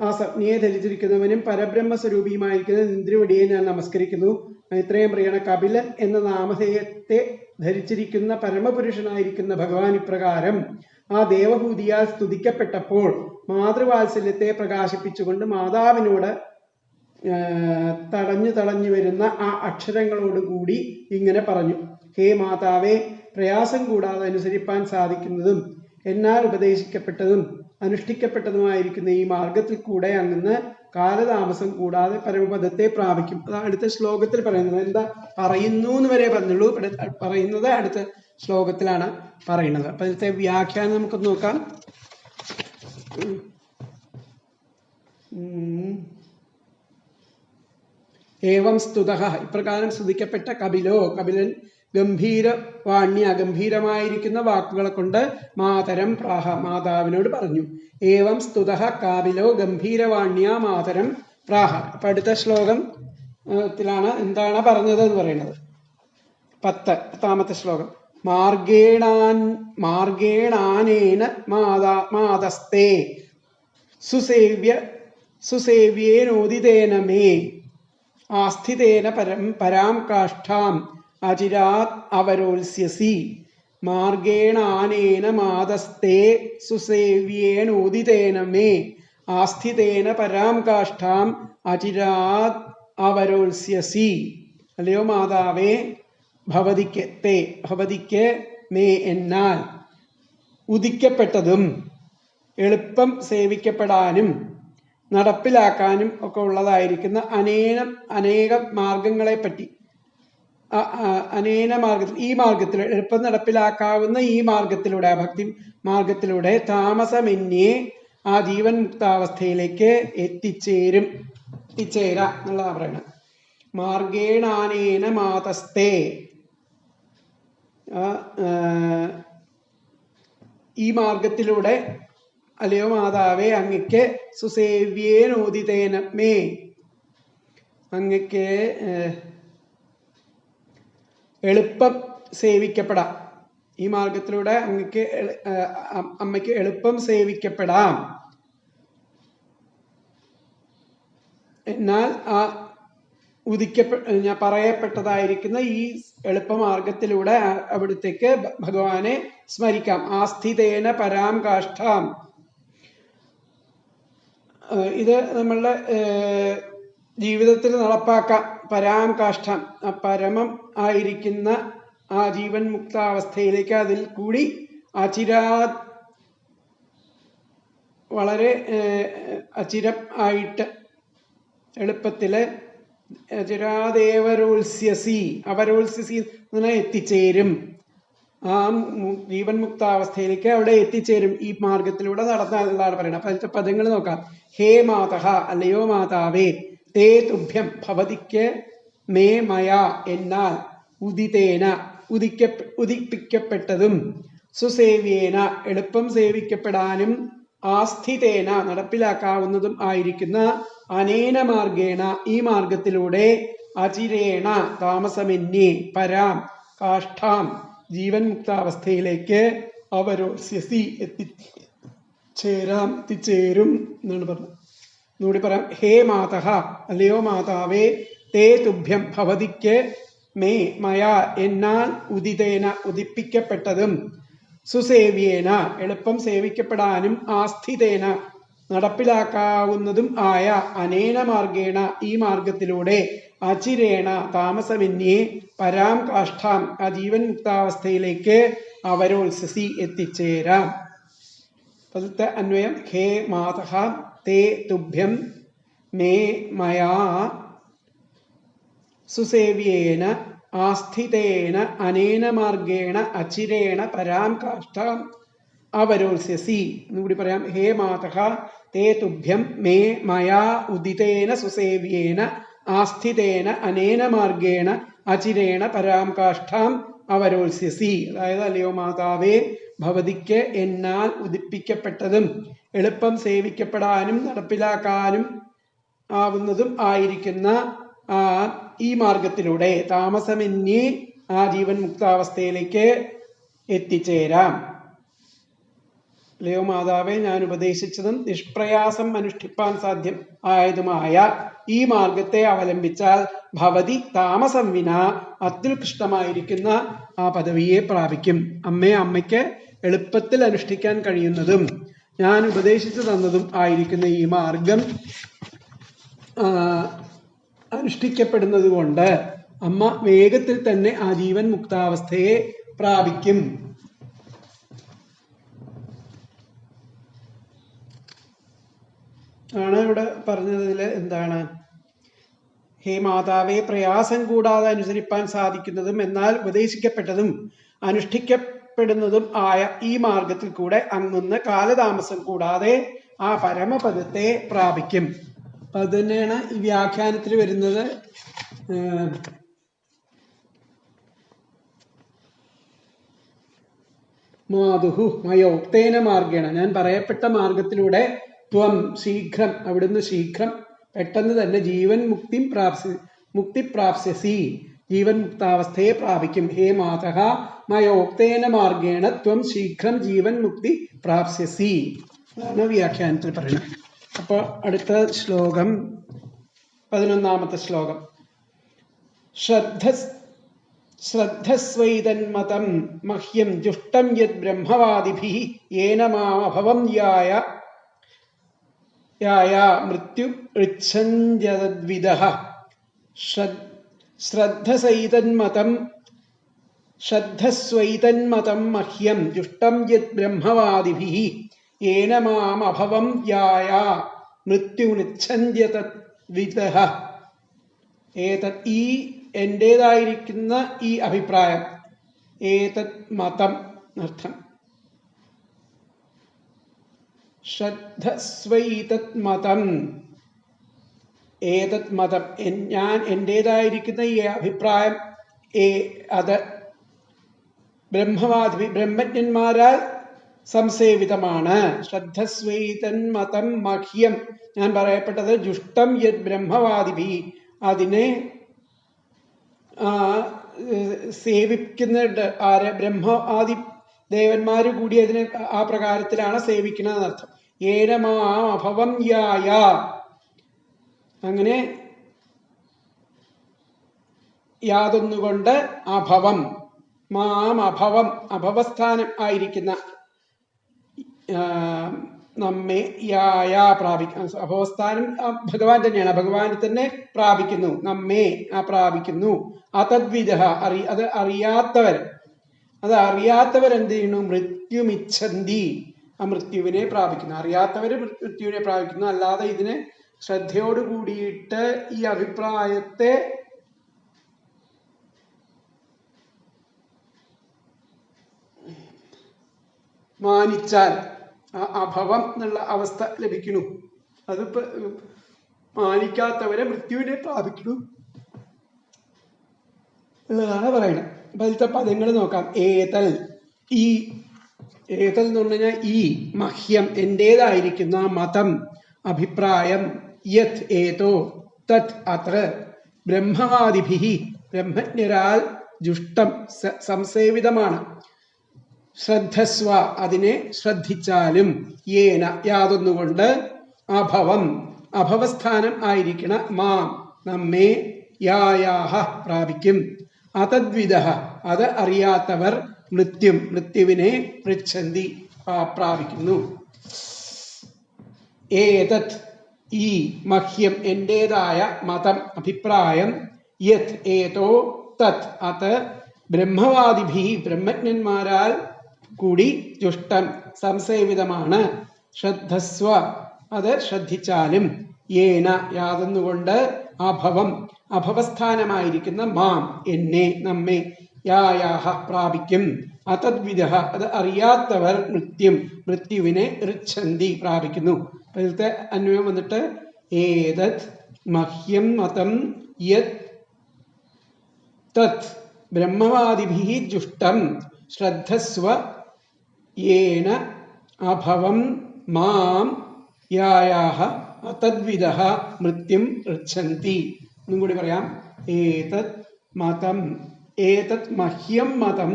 ആ സംജ്ഞയെ ധരിച്ചിരിക്കുന്നവനും പരബ്രഹ്മസ്വരൂപിയുമായിരിക്കുന്ന ഇന്ദ്രവടിയെ ഞാൻ നമസ്കരിക്കുന്നു. ഇത്രയും പറയണ കപിലൻ എന്ന നാമധേയത്തെ ധരിച്ചിരിക്കുന്ന പരമപുരുഷനായിരിക്കുന്ന ഭഗവാൻ ഇപ്രകാരം ആ ദേവഭൂതിയാൽ സ്തുതിക്കപ്പെട്ടപ്പോൾ മാതൃവാത്സല്യത്തെ പ്രകാശിപ്പിച്ചുകൊണ്ട് മാതാവിനോട് തടഞ്ഞു വരുന്ന ആ അക്ഷരങ്ങളോടുകൂടി ഇങ്ങനെ പറഞ്ഞു: ഹേ മാതാവേ, പ്രയാസം കൂടാതെ അനുസരിപ്പാൻ സാധിക്കുന്നതും എന്നാൽ ഉപദേശിക്കപ്പെട്ടതും അനുഷ്ഠിക്കപ്പെട്ടതുമായിരിക്കുന്ന ഈ മാർഗത്തിൽ കൂടെ അങ്ങ് കാലതാമസം കൂടാതെ പരമപദത്തെ പ്രാപിക്കും. അതാണ് അടുത്ത ശ്ലോകത്തിൽ പറയുന്നത്. എന്താ പറയുന്നു എന്ന് വരെ പറഞ്ഞുള്ളൂ, പറയുന്നത് അടുത്ത ശ്ലോകത്തിലാണ് പറയുന്നത്. അപ്പൊ അതിലത്തെ വ്യാഖ്യാനം നമുക്കൊന്ന് നോക്കാം. ഏവം സ്തുതഃ, ഇപ്രകാരം സ്തുതിക്കപ്പെട്ട കപിലൻ ഗംഭീരമായിരിക്കുന്ന വാക്കുകളെ കൊണ്ട് മാതരം പ്രാഹ, മാതാവിനോട് പറഞ്ഞു. ഏവം സ്തുതഃ കാപിലോ ഗംഭീരവാണ്യ മാതരം പ്രാഹ. അപ്പൊ അടുത്ത ശ്ലോകത്തിലാണ് എന്താണ് പറഞ്ഞത് എന്ന് പറയുന്നത്. 10ാമത്തെ ശ്ലോകം. മാർഗേണാനേന മാതസ്തേ സുസേവ്യേനോദിതേന മേ ആസ്ഥിതേന പരാം കാഷ്ഠാം അചിരാത് അവരോത്സ്യസി. മാർഗേണാനേന മാതസ്തേ സുസേവ്യേനോദിതേന മേ ആസ്ഥിതേന പരാം കാഷ്ഠാം അചിരാത് അവരോത്സ്യസി. അല്ലയോ മാതാവേ, ഭവതിക്ക് മേ എന്നാൽ ഉദിക്കപ്പെട്ടതും എളുപ്പം സേവിക്കപ്പെടാനും നടപ്പിലാക്കാനും ഒക്കെ ഉള്ളതായിരിക്കുന്ന അനേകം മാർഗങ്ങളെപ്പറ്റി, ഈ മാർഗത്തിലൂടെ എളുപ്പം നടപ്പിലാക്കാവുന്ന ഈ മാർഗത്തിലൂടെ, ഭക്തി മാർഗത്തിലൂടെ താമസമെന്യേ ആ ജീവൻ മുക്താവസ്ഥയിലേക്ക് എത്തിച്ചേരാ എന്നുള്ളതാണ് പറയുന്നത്. മാർഗേണാനേന മാതസ്തേ, ഈ മാർഗത്തിലൂടെ അല്ലയോ മാതാവേ, അങ്ങക്ക് സുസേവ്യേനോദിതേന മേ, അങ്ങക്ക് എളുപ്പം സേവിക്കപ്പെടാം. ഈ മാർഗത്തിലൂടെ അമ്മയ്ക്ക് എളുപ്പം സേവിക്കപ്പെടാം. എന്നാൽ ആ ഞാൻ പറയപ്പെട്ടതായിരിക്കുന്ന ഈ എളുപ്പമാർഗത്തിലൂടെ അവിടത്തേക്ക് ഭഗവാനെ സ്മരിക്കാം. ആസ്ഥിതേന പരാം കാഷ്ഠാം. ഇത് നമ്മളുടെ ജീവിതത്തിൽ നടപ്പാക്കാം. പരാം കാഷ്ഠം, പരമം ആയിരിക്കുന്ന ആ ജീവൻ മുക്താവസ്ഥയിലേക്ക് അതിൽ കൂടി അചിരാത്, വളരെ അചിരം ആയിട്ട് എളുപ്പത്തില് അചിരാദേവരോത്സ്യസി, അവരോത്സ്യസി എന്ന് എത്തിച്ചേരും. ആ ജീവൻ മുക്താവസ്ഥയിലേക്ക് അവിടെ എത്തിച്ചേരും ഈ മാർഗത്തിലൂടെ നടന്നാലാണ് പറയുന്നത്. അപ്പൊ അതിന്റെ പദങ്ങൾ നോക്കാം. ഹേ മാതഃ, അല്ലയോ മാതാവേ, തേ തുഭ്യം, ഭവതിക്ക് മേ മയാ എന്നാൽ ഉദിതേന ഉദിപ്പിക്കപ്പെട്ടതും സുസേവ്യേന എളുപ്പം സേവിക്കപ്പെടാനും ആസ്ഥിതേന നടപ്പിലാക്കാവുന്നതും ആയിരിക്കുന്ന അനേന മാർഗേണ ഈ മാർഗത്തിലൂടെ അചിരേണ താമസമെന്യേ പരാം കാഷ്ഠാം ജീവൻ മുക്താവസ്ഥയിലേക്ക് അവരോസ്യസി എത്തിച്ചേരും എന്നാണ് പറഞ്ഞത്. ഒന്നുകൂടി പറയാം. ഹേ മാതഃ, അല്ലയോ മാതാവേ, തേ തുഭ്യം, ഭവതിക്ക് മേ മയാ എന്നാൽ ഉദിതേന ഉദിപ്പിക്കപ്പെട്ടതും സുസേവ്യേന എളുപ്പം സേവിക്കപ്പെടാനും ആസ്ഥിതേന നടപ്പിലാക്കാവുന്നതും ആയ അനേന മാർഗേണ ഈ മാർഗത്തിലൂടെ അചിരേണ താമസമെന്യേ പരാം കാഷ്ഠാം ആ ജീവൻ മുക്താവസ്ഥയിലേക്ക് അവരോത്സസി എത്തിച്ചേരാം. പദത്തെ അന്വയം. ഹേ മാതഃ, തേ തുഭ്യം മേ മയാ സുസേവ്യേന ആസ്ഥിതേന അനേന മാർഗേണ അചിരേണ പരാം കാഷ്ഠാം അവരോത്സ്യസി. എന്നുകൂടി പറയാം. ഹേ മാതഃ, തേ തുഭ്യം മേ മയാ ഉദിതേന സുസേവ്യേന ആസ്ഥിതേന അനേന മാർഗേണ അചിരേണ പരാം കാഷ്ഠാം അവരോത്സ്യസി. അതായത് അല്ലയോ മാതാവേ, ഭവതിക്ക് എന്നാൽ ഉദിപ്പിക്കപ്പെട്ടതും എളുപ്പം സേവിക്കപ്പെടാനും നടപ്പിലാക്കാനും ആവുന്നതും ആയിരിക്കുന്ന ഈ മാർഗത്തിലൂടെ താമസമെന്യേ ആ ജീവൻ മുക്താവസ്ഥയിലേക്ക് എത്തിച്ചേരാം. അല്ലയോ മാതാവേ, ഞാൻ ഉപദേശിച്ചതും നിഷ്പ്രയാസം അനുഷ്ഠിപ്പാൻ സാധ്യം ആയതുമായ ഈ മാർഗത്തെ അവലംബിച്ചാൽ ഭവതി താമസം വിന അത്യുത്കൃഷ്ടമായിരിക്കുന്ന ആ പദവിയെ പ്രാപിക്കും. അമ്മയ്ക്ക് എളുപ്പത്തിൽ അനുഷ്ഠിക്കാൻ കഴിയുന്നതും ഞാൻ ഉപദേശിച്ചു തന്നതും ആയിരിക്കുന്ന ഈ മാർഗം അനുഷ്ഠിക്കപ്പെടുന്നത് കൊണ്ട് അമ്മ വേഗത്തിൽ തന്നെ ആ ജീവൻ മുക്താവസ്ഥയെ പ്രാപിക്കും. ആണ് ഇവിടെ പറഞ്ഞതിൽ എന്താണ്? ഹേ മാതാവേ, പ്രയാസം കൂടാതെ അനുസരിപ്പാൻ സാധിക്കുന്നതും എന്നാൽ ഉപദേശിക്കപ്പെട്ടതും അനുഷ്ഠിക്കപ്പെടുന്നതും ആയ ഈ മാർഗത്തിൽ കൂടെ അങ്ങുന്ന കാലതാമസം കൂടാതെ ആ പരമപദത്തെ പ്രാപിക്കും. അപ്പൊ അത് തന്നെയാണ് ഈ വ്യാഖ്യാനത്തിൽ വരുന്നത്. മാതുഹു മയോക്തേന മാർഗേണ, ഞാൻ പറയപ്പെട്ട മാർഗത്തിലൂടെ ത്വം ശീഘ്രം, അവിടുന്ന് ശീഘ്രം പെട്ടെന്ന് തന്നെ ജീവൻ മുക്തി പ്രാപ്സ്യസി, ജീവൻ മുക്താവസ്ഥയെ പ്രാപിക്കും. ഹേ മാതഃ മയോക്തേന മാർഗേണ ത്വം ശീഘ്രം ജീവൻ മുക്തി പ്രാപ്സ്യസി ആണ് വ്യാഖ്യാനത്തിൽ പറയുന്നത്. അപ്പൊ അടുത്ത ശ്ലോകം 11ാമത്തെ ശ്ലോകം. ശ്രദ്ധസ്വൈതന്മതം മഹ്യം ജുഷ്ടം യത് ബ്രഹ്മവാദിഭിഃ യേന മാമഭവം യായ മൃത്യു ഋച്ഛന്ത്യതദ്വിദഃ. ശ്രദ്ധസ്വൈതന്മതം മഹ്യം ജുഷ്ടം യത് ബ്രഹ്മവാദിഭിഃ യേന മാമഭവം യായ മൃത്യു ഋച്ഛന്ത്യതദ്വിദഃ. ഏതത് ഈ എന്റേതായിരിക്കുന്ന ഈ അഭിപ്രായം, ഏതത് മതം അർത്ഥം. ശ്രദ്ധസ്വൈതത് മതം, ഏതത് മതം ഞാൻ എന്റേതായിരിക്കുന്ന ഈ അഭിപ്രായം, അത് ബ്രഹ്മജ്ഞന്മാരാൽ സംസേവിതമാണ്. ശ്രദ്ധസ്വൈതൻ മതം മഹ്യം, ഞാൻ പറയപ്പെട്ടത് ജുഷ്ടം യത് ബ്രഹ്മവാദിഭി, അതിനെ സേവിക്കുന്നുണ്ട്. ബ്രഹ്മവാദി ദേവന്മാര് കൂടി അതിനെ ആ പ്രകാരത്തിലാണ് സേവിക്കണമെന്നർത്ഥം. ഏന മാം അഭവം യായ, അങ്ങനെ യാതൊന്നുകൊണ്ട് അഭവം, മാം അഭവം അഭവസ്ഥാനം ആയിരിക്കുന്ന നമ്മെ യായ പ്രാപിക്കുന്നു. അഭവസ്ഥാനം ഭഗവാൻ തന്നെയാണ്, ഭഗവാൻ തന്നെ പ്രാപിക്കുന്നു, നമ്മെ പ്രാപിക്കുന്നു. അതദ്വിധ അത് അറിയാത്തവർ, അത് അറിയാത്തവരെന്ത് ചെയ്യുന്നു? മൃത്യുമിച്ഛന്തി, ആ മൃത്യുവിനെ പ്രാപിക്കുന്നു. അറിയാത്തവര് മൃത്യുവിനെ പ്രാപിക്കുന്നു. അല്ലാതെ ഇതിനെ ശ്രദ്ധയോട് കൂടിയിട്ട് ഈ അഭിപ്രായത്തെ മാനിച്ചാൽ അഭവം എന്നുള്ള അവസ്ഥ ലഭിക്കുന്നു. അതിപ്പോ മാനിക്കാത്തവരെ മൃത്യുവിനെ പ്രാപിക്കുന്നു ഉള്ളതാണ് പറയുന്നത്. അപ്പൊ അതിലത്തെ പദങ്ങൾ നോക്കാം. ഏതൽ, ഈ ഏതൽ എന്ന് പറഞ്ഞു കഴിഞ്ഞാൽ ഈ, മഹ്യം എന്റേതായിരിക്കുന്ന, മതം അഭിപ്രായം, യത് ഏതോ, തത് അത്ര, ബ്രഹ്മവാദിഭിഹി ബ്രഹ്മജ്ഞരാൽ ജുഷ്ടം സംസേവിതമാണ്, ശ്രദ്ധസ്വ അതിനെ ശ്രദ്ധിച്ചാലും, യേന യാതൊന്നുകൊണ്ട്, അഭവം അഭവസ്ഥാനം ആയിരിക്കണ, മാം നമ്മെ, യായാഹ പ്രാപിക്കും, അതദ്വിദ അത് അറിയാത്തവർ, മൃത്യുവിനെ പൃച്ഛന്തി പ്രാപിക്കുന്നു. ഏതത് ഈ, മഹ്യം എന്റേതായ, മതം അഭിപ്രായം, യത് ഏതോ, തത് അത്, ബ്രഹ്മവാദിഭി ബ്രഹ്മജ്ഞന്മാരാൽ കൂടി ജുഷ്ടം സംസേവിതമാണ്, ശ്രദ്ധസ്വ അത് ശ്രദ്ധിച്ചാലും, യേന യാതൊന്നുകൊണ്ട്, അഭവം അഭവസ്ഥാനമായിരിക്കുന്ന, മാം എന്നെ നമ്മെ, യായാഹ പ്രാപിക്കും, അതദ്വിദ അത് അറിയാത്തവർ, മൃത്യുവിനെ ഋച്ഛന്തി പ്രാപിക്കുന്നു. അതിലത്തെ അന്വയം വന്നിട്ട് ഏതത് മഹ്യം മതം യത് തത് ബ്രഹ്മവാദിഭിഃ ജുഷ്ടം ശ്രദ്ധസ്വ യേന അഭവം മാം യായാഹ അതദ്വിദഃ മൃത്യും ഋച്ഛന്തി. ഒന്നും കൂടി പറയാം. ഏതത് മതം, ഏതത് മഹ്യം മതം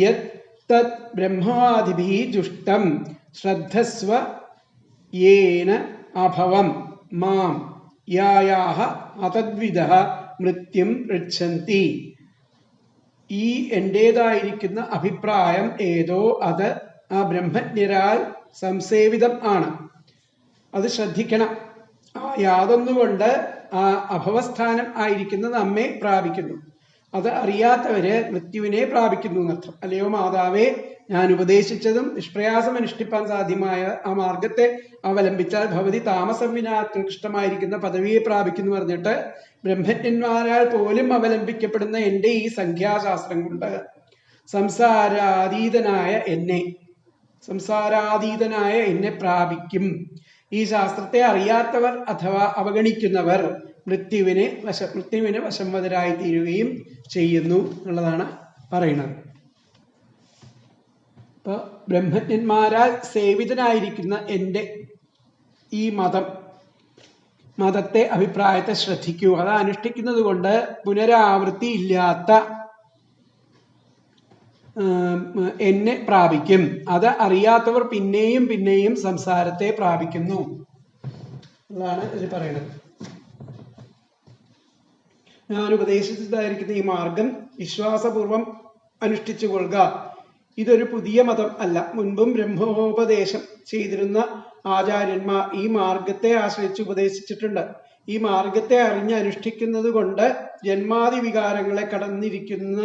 യത് തത് ബ്രഹ്മവാദിഭിഃ ജുഷ്ടം ശ്രദ്ധസ്വ യേന അഭവം മാം യായാഹ അതദ്വിദഃ മൃത്യും ഋച്ഛന്തി. ഈ എന്റേതായിരിക്കുന്ന അഭിപ്രായം ഏതോ അത് ആ ബ്രഹ്മജ്ഞരാൽ സംസേവിതം ആണ്. അത് ശ്രദ്ധിക്കണം. ആ യാതൊന്നുകൊണ്ട് ആ അഭവസ്ഥാനം ആയിരിക്കുന്ന നമ്മെ പ്രാപിക്കുന്നു. അത് അറിയാത്തവര് മൃത്യുവിനെ പ്രാപിക്കുന്നു എന്നർത്ഥം. അല്ലയോ മാതാവേ, ഞാൻ ഉപദേശിച്ചതും നിഷ്പ്രയാസം അനുഷ്ഠിപ്പാൻ സാധ്യമായ ആ മാർഗത്തെ അവലംബിച്ചാൽ ഭവതി താമസം വിനാ ഉത്കൃഷ്ടമായിരിക്കുന്ന പദവിയെ പ്രാപിക്കുന്നു പറഞ്ഞിട്ട് ബ്രഹ്മജ്ഞന്മാരാൽ പോലും അവലംബിക്കപ്പെടുന്ന എൻ്റെ ഈ സംഖ്യാശാസ്ത്രം കൊണ്ട് സംസാരാതീതനായ എന്നെ പ്രാപിക്കും. ഈ ശാസ്ത്രത്തെ അറിയാത്തവർ അഥവാ അവഗണിക്കുന്നവർ മൃത്യുവിന് വശംവദരായി തീരുകയും ചെയ്യുന്നു എന്നുള്ളതാണ് പറയുന്നത്. അപ്പൊ ബ്രഹ്മജ്ഞന്മാരാൽ സേവിതനായിരിക്കുന്ന എൻ്റെ ഈ മതത്തെ അഭിപ്രായത്തെ ശ്രദ്ധിക്കൂ. അത് അനുഷ്ഠിക്കുന്നത് കൊണ്ട് പുനരാവൃത്തി ഇല്ലാത്ത എന്നെ പ്രാപിക്കും. അത് അറിയാത്തവർ പിന്നെയും പിന്നെയും സംസാരത്തെ പ്രാപിക്കുന്നു എന്നാണ് ഇത് പറയുന്നത്. ഞാൻ ഉപദേശിച്ചതായിരിക്കുന്ന ഈ മാർഗം വിശ്വാസപൂർവം അനുഷ്ഠിച്ചു കൊള്ളുക. ഇതൊരു പുതിയ മതം അല്ല. മുൻപും ബ്രഹ്മോപദേശം ചെയ്തിരുന്ന ആചാര്യന്മാർ ഈ മാർഗത്തെ ആശ്രയിച്ച് ഉപദേശിച്ചിട്ടുണ്ട്. ഈ മാർഗത്തെ അറിഞ്ഞ് അനുഷ്ഠിക്കുന്നത് കൊണ്ട് ജന്മാദി വികാരങ്ങളെ കടന്നിരിക്കുന്ന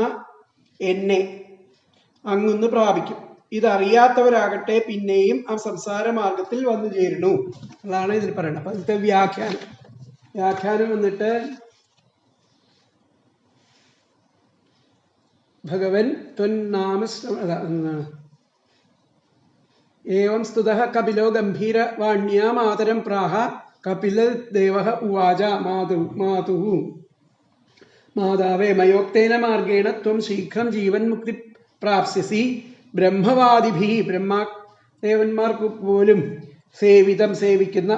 എന്നെ അങ്ങൊന്ന് പ്രാപിക്കും. ഇതറിയാത്തവരാകട്ടെ പിന്നെയും ആ സംസാര മാർഗത്തിൽ വന്നു ചേരുന്നു അതാണ് ഇതിൽ പറയുന്നത്. അപ്പൊ ഇതിന്റെ വ്യാഖ്യാനം വന്നിട്ട് ഭഗവൻ ത്വന്നാമ ഏവം സ്തുതഃ കപിലോ ഗംഭീര വാണ്യാ മാതരം പ്രാഹ കപില ദേവഃ ഉവാച മാതാവേ മയോക്തേന മാർഗേണ ത്വം ശീഘ്രം ജീവൻ മുക്തി പ്രാപ്സ്യസി. ബ്രഹ്മവാദിഭി ദേവന്മാർക്ക് പോലും സേവിക്കുന്ന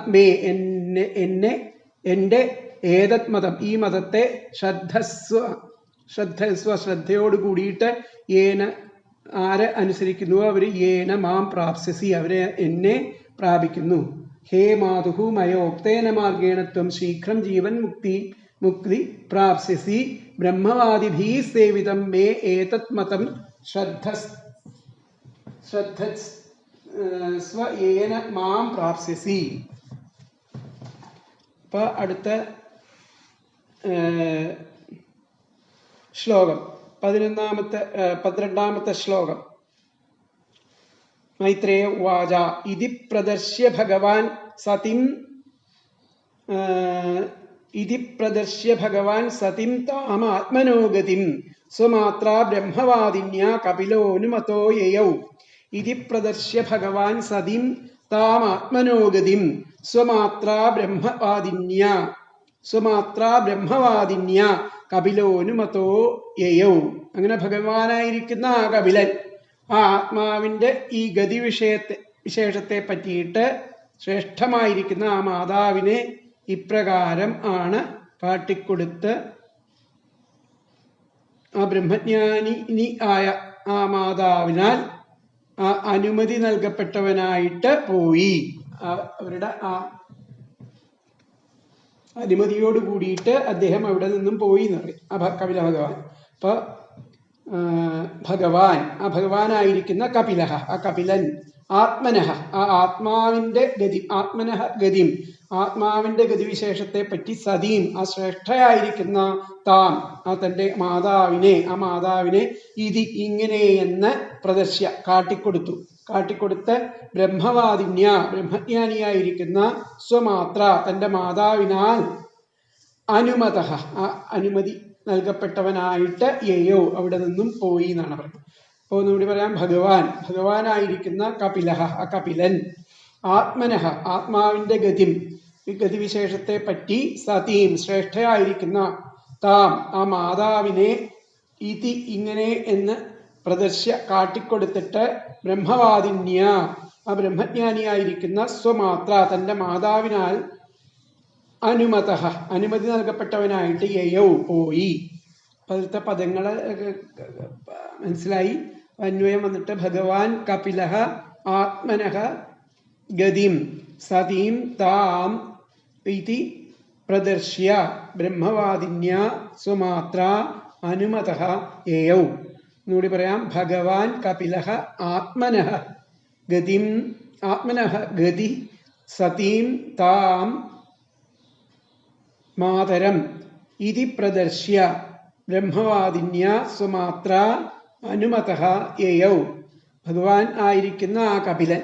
എൻ്റെ ഏതത് മതം ഈ മതത്തെ ശ്രദ്ധയോട് കൂടിയിട്ട് ആരെ അനുസരിക്കുന്നുവോ അവര് മാം പ്രാപ്സ്യസി അവരെ എന്നെ പ്രാപിക്കുന്നു. ഹേ മാതുഹു മയോക്തേന മാർഗേണ ത്വം ശീഘ്രം ജീവൻ മുക്തി പ്രാപ്സ്യസി. ബ്രഹ്മവാദിഭി സേവിതം മേ ഏതത് മതം ശ്രദ്ധസ്വ മാം പ്രാപ്സ്യസി. അപ്പൊ അടുത്ത ശ്ലോകം 12ാമത്തെ ശ്ലോകം. മൈത്രേയ ഉവാച ഇതി പ്രദർശ്യ ഭഗവാൻ സതിം താമാത്മനോഗതിം സ്വമാത്രാ ബ്രഹ്മവാദിന്യാ കപിലോനുമതോ യയൗ. ഇതി പ്രദർശ്യ ഭഗവാൻ സതിം താമാത്മനോഗതിം സ്വമാത്രാ ബ്രഹ്മവാദിന്യാ കപിലോനുമതോ യയൗ. അങ്ങനെ ഭഗവാനായിരിക്കുന്ന ആ കപിലൻ ആ ആത്മാവിന്റെ ഈ വിശേഷത്തെ പറ്റിയിട്ട് ശ്രേഷ്ഠമായിരിക്കുന്ന ആ മാതാവിനെ ഇപ്രകാരം ആണ് കാട്ടിക്കൊടുത്ത് ആ ബ്രഹ്മജ്ഞാനി ആയ ആ മാതാവിനാൽ ആ അനുമതി നൽകപ്പെട്ടവനായിട്ട് പോയി. അവരുടെ ആ അനുമതിയോട് കൂടിയിട്ട് അദ്ദേഹം അവിടെ നിന്നും പോയി എന്ന് പറയും ആ കപില ഭഗവാൻ. അപ്പൊ ഭഗവാനായിരിക്കുന്ന കപിലഹ ആ കപിലൻ ആത്മനഹ ആ ആത്മാവിന്റെ ആത്മാവിന്റെ ഗതിവിശേഷത്തെ പറ്റി സതീം ആ ശ്രേഷ്ഠയായിരിക്കുന്ന താം ആ തന്റെ മാതാവിനെ ഇങ്ങനെയെന്ന് പ്രദർശ്യ കാട്ടിക്കൊടുത്ത് ബ്രഹ്മജ്ഞാനിയായിരിക്കുന്ന സ്വമാത്ര തന്റെ മാതാവിനാൽ അനുമതി നൽകപ്പെട്ടവനായിട്ട് യയോ അവിടെ നിന്നും പോയി എന്നാണ് പറയുന്നത്. അപ്പോൾ ഒന്നുകൂടി പറയാം. ഭഗവാനായിരിക്കുന്ന കപിലഹ ആ കപിലൻ ആത്മനഹ ആത്മാവിന്റെ ഗതിവിശേഷത്തെ പറ്റി സതീം ശ്രേഷ്ഠയായിരിക്കുന്ന താം ആ മാതാവിനെ ഇങ്ങനെ എന്ന് പ്രദർശ്യ കാട്ടിക്കൊടുത്തിട്ട് ബ്രഹ്മവാദിന്യ ആ ബ്രഹ്മജ്ഞാനിയായിരിക്കുന്ന സ്വമാത്ര തന്റെ മാതാവിനാൽ അനുമതി നൽകപ്പെട്ടവനായിട്ട് യയൗ പോയി. അതിലത്തെ പദങ്ങള് മനസ്സിലായി. അന്വയം വന്നിട്ട് ഭഗവാൻ കപിലഹ ആത്മനഃ ഗതിം സതീം താം ഇതി പ്രദർശ്യ ബ്രഹ്മവാദിന്യ സ്വമാത്ര അനുമതഃ യയൗ. എന്നുകൂടി പറയാം. ഭഗവാൻ കപിലഹ ആത്മനഃ ഗതിം ആത്മനഃ ഗതി സതീം താം മാതരം ഇതി പ്രദർശ്യ ബ്രഹ്മവാദിന്യ സ്വമാത്ര അനുമതഃ യയൗ. ഭഗവാൻ ആയിരിക്കുന്ന ആ കപിലൻ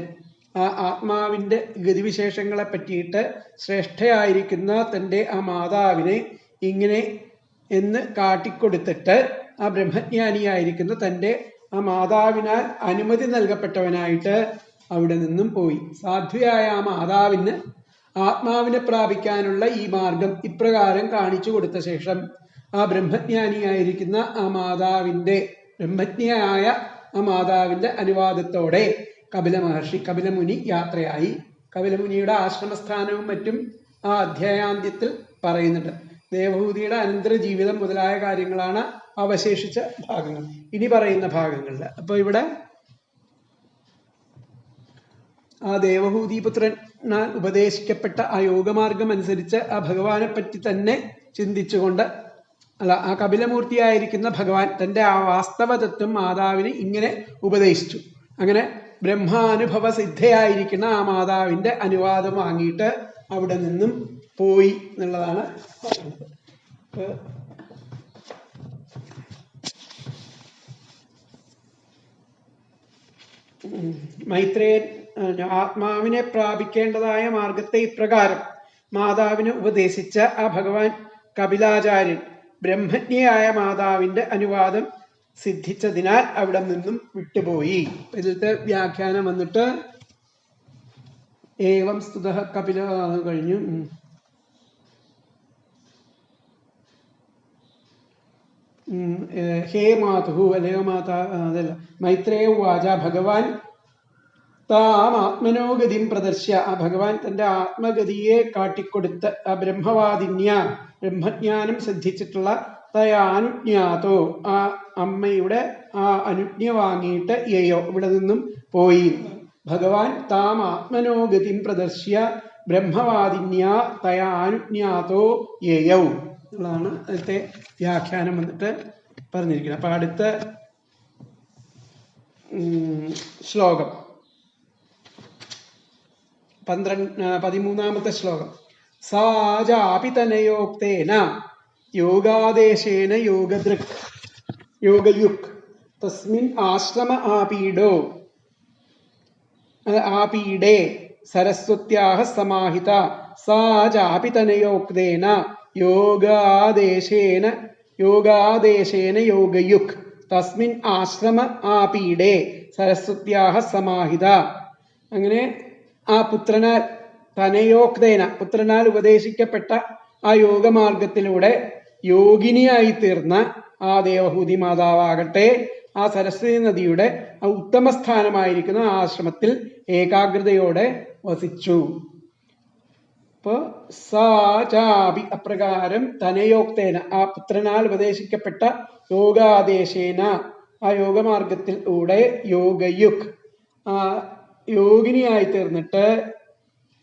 ആ ആത്മാവിൻ്റെ ഗതിവിശേഷങ്ങളെ പറ്റിയിട്ട് ശ്രേഷ്ഠയായിരിക്കുന്ന തൻ്റെ ആ മാതാവിനെ ഇങ്ങനെ എന്ന് കാട്ടിക്കൊടുത്തിട്ട് ആ ബ്രഹ്മജ്ഞാനിയായിരിക്കുന്ന തൻ്റെ ആ മാതാവിനാൽ അനുമതി നൽകപ്പെട്ടവനായിട്ട് അവിടെ നിന്നും പോയി. സാധ്വിയായ ആ മാതാവിന് ആത്മാവിനെ പ്രാപിക്കാനുള്ള ഈ മാർഗം ഇപ്രകാരം കാണിച്ചു കൊടുത്ത ശേഷം ആ ബ്രഹ്മജ്ഞാനിയായിരിക്കുന്ന ആ മാതാവിൻ്റെ ബ്രഹ്മജ്ഞയായ ആ മാതാവിൻ്റെ അനുവാദത്തോടെ കപില മഹർഷി കപിലമുനി യാത്രയായി. കപിലമുനിയുടെ ആശ്രമസ്ഥാനവും മറ്റും ആ അധ്യായാന്ത്യത്തിൽ പറയുന്നുണ്ട്. ദേവഹൂതിയുടെ അനന്തര ജീവിതം മുതലായ കാര്യങ്ങളാണ് അവശേഷിച്ച ഭാഗങ്ങൾ ഇനി പറയുന്ന ഭാഗങ്ങളിൽ. അപ്പോൾ ഇവിടെ ആ ദേവഹൂതിപുത്രനാൽ ഉപദേശിക്കപ്പെട്ട ആ യോഗമാർഗം അനുസരിച്ച് ആ ഭഗവാനെ പറ്റി തന്നെ ചിന്തിച്ചുകൊണ്ട് ആ കപിലമൂർത്തിയായിരിക്കുന്ന ഭഗവാൻ തൻ്റെ ആ വാസ്തവതത്വം മാതാവിന് ഇങ്ങനെ ഉപദേശിച്ചു. അങ്ങനെ ബ്രഹ്മാനുഭവ സിദ്ധയായിരിക്കുന്ന ആ മാതാവിൻ്റെ അനുവാദം വാങ്ങിയിട്ട് അവിടെ നിന്നും പോയി എന്നുള്ളതാണ് പറയുന്നത്. മൈത്രേയൻ ആത്മാവിനെ പ്രാപിക്കേണ്ടതായ മാർഗത്തെ ഇപ്രകാരം മാതാവിന് ഉപദേശിച്ച ആ ഭഗവാൻ കപിലാചാര്യൻ ബ്രഹ്മജ്ഞയായ മാതാവിൻ്റെ അനുവാദം സിദ്ധിച്ചതിനാൽ അവിടെ നിന്നും വിട്ടുപോയി. ഇതിലത്തെ വ്യാഖ്യാനം വന്നിട്ട് ഏവം സ്തുതഃ കപില കഴിഞ്ഞു. ഹേ മാതുഹു അല്ലയോ മാതാ അതല്ല മൈത്രേയ വാച ഭഗവാൻ താം ആത്മനോഗതിം പ്രദർശ്യ ആ ഭഗവാൻ തൻ്റെ ആത്മഗതിയെ കാട്ടിക്കൊടുത്ത് ആ ബ്രഹ്മവാദിന്യ ബ്രഹ്മജ്ഞാനം സിദ്ധിച്ചിട്ടുള്ള തയാനുജ്ഞാതോ ആ അമ്മയുടെ ആ അനുജ്ഞ വാങ്ങിയിട്ട് യയോ ഇവിടെ നിന്നും പോയി. ഭഗവാൻ താം ആത്മനോഗതിം പ്രദർശ്യ ബ്രഹ്മവാദിന്യ തയാനുജ്ഞാതോ യയൗ എന്നുള്ളതാണ് അതിലത്തെ വ്യാഖ്യാനം വന്നിട്ട് പറഞ്ഞിരിക്കുന്നത്. അപ്പൊ അടുത്ത ശ്ലോകം 13ാമത്തെ ശ്ലോകം. സാജാപിതനയോക്തേന യോഗാദേശേന യോഗദൃക് യോഗയുക് തസ്മിൻ ആശ്രമ ആപീഡേ സരസ്വത്യാഹ സമാഹിത സാജാപിതനയോക്തേന യോഗാദേശേന യോഗയുക് തസ്മിൻ ആശ്രമ ആപീഡേ സരസ്വത്യാഹ സമാഹിത. അങ്ങനെ ആ പുത്രനാൽ തനയോക്തേന പുത്രനാൽ ഉപദേശിക്കപ്പെട്ട ആ യോഗമാർഗത്തിലൂടെ യോഗിനിയായി തീർന്ന ആ ദേവഹൂതി മാതാവാകട്ടെ ആ സരസ്വതി നദിയുടെ ആ ഉത്തമ സ്ഥാനമായിരിക്കുന്ന ആശ്രമത്തിൽ ഏകാഗ്രതയോടെ വസിച്ചു. അപ്പോ സാചാപി അപ്രകാരം തനയോക്തേന ആ പുത്രനാൽ ഉപദേശിക്കപ്പെട്ട യോഗാദേശേന ആ യോഗമാർഗത്തിലൂടെ യോഗയുക് ആ യോഗിനിയായി തീർന്നിട്ട്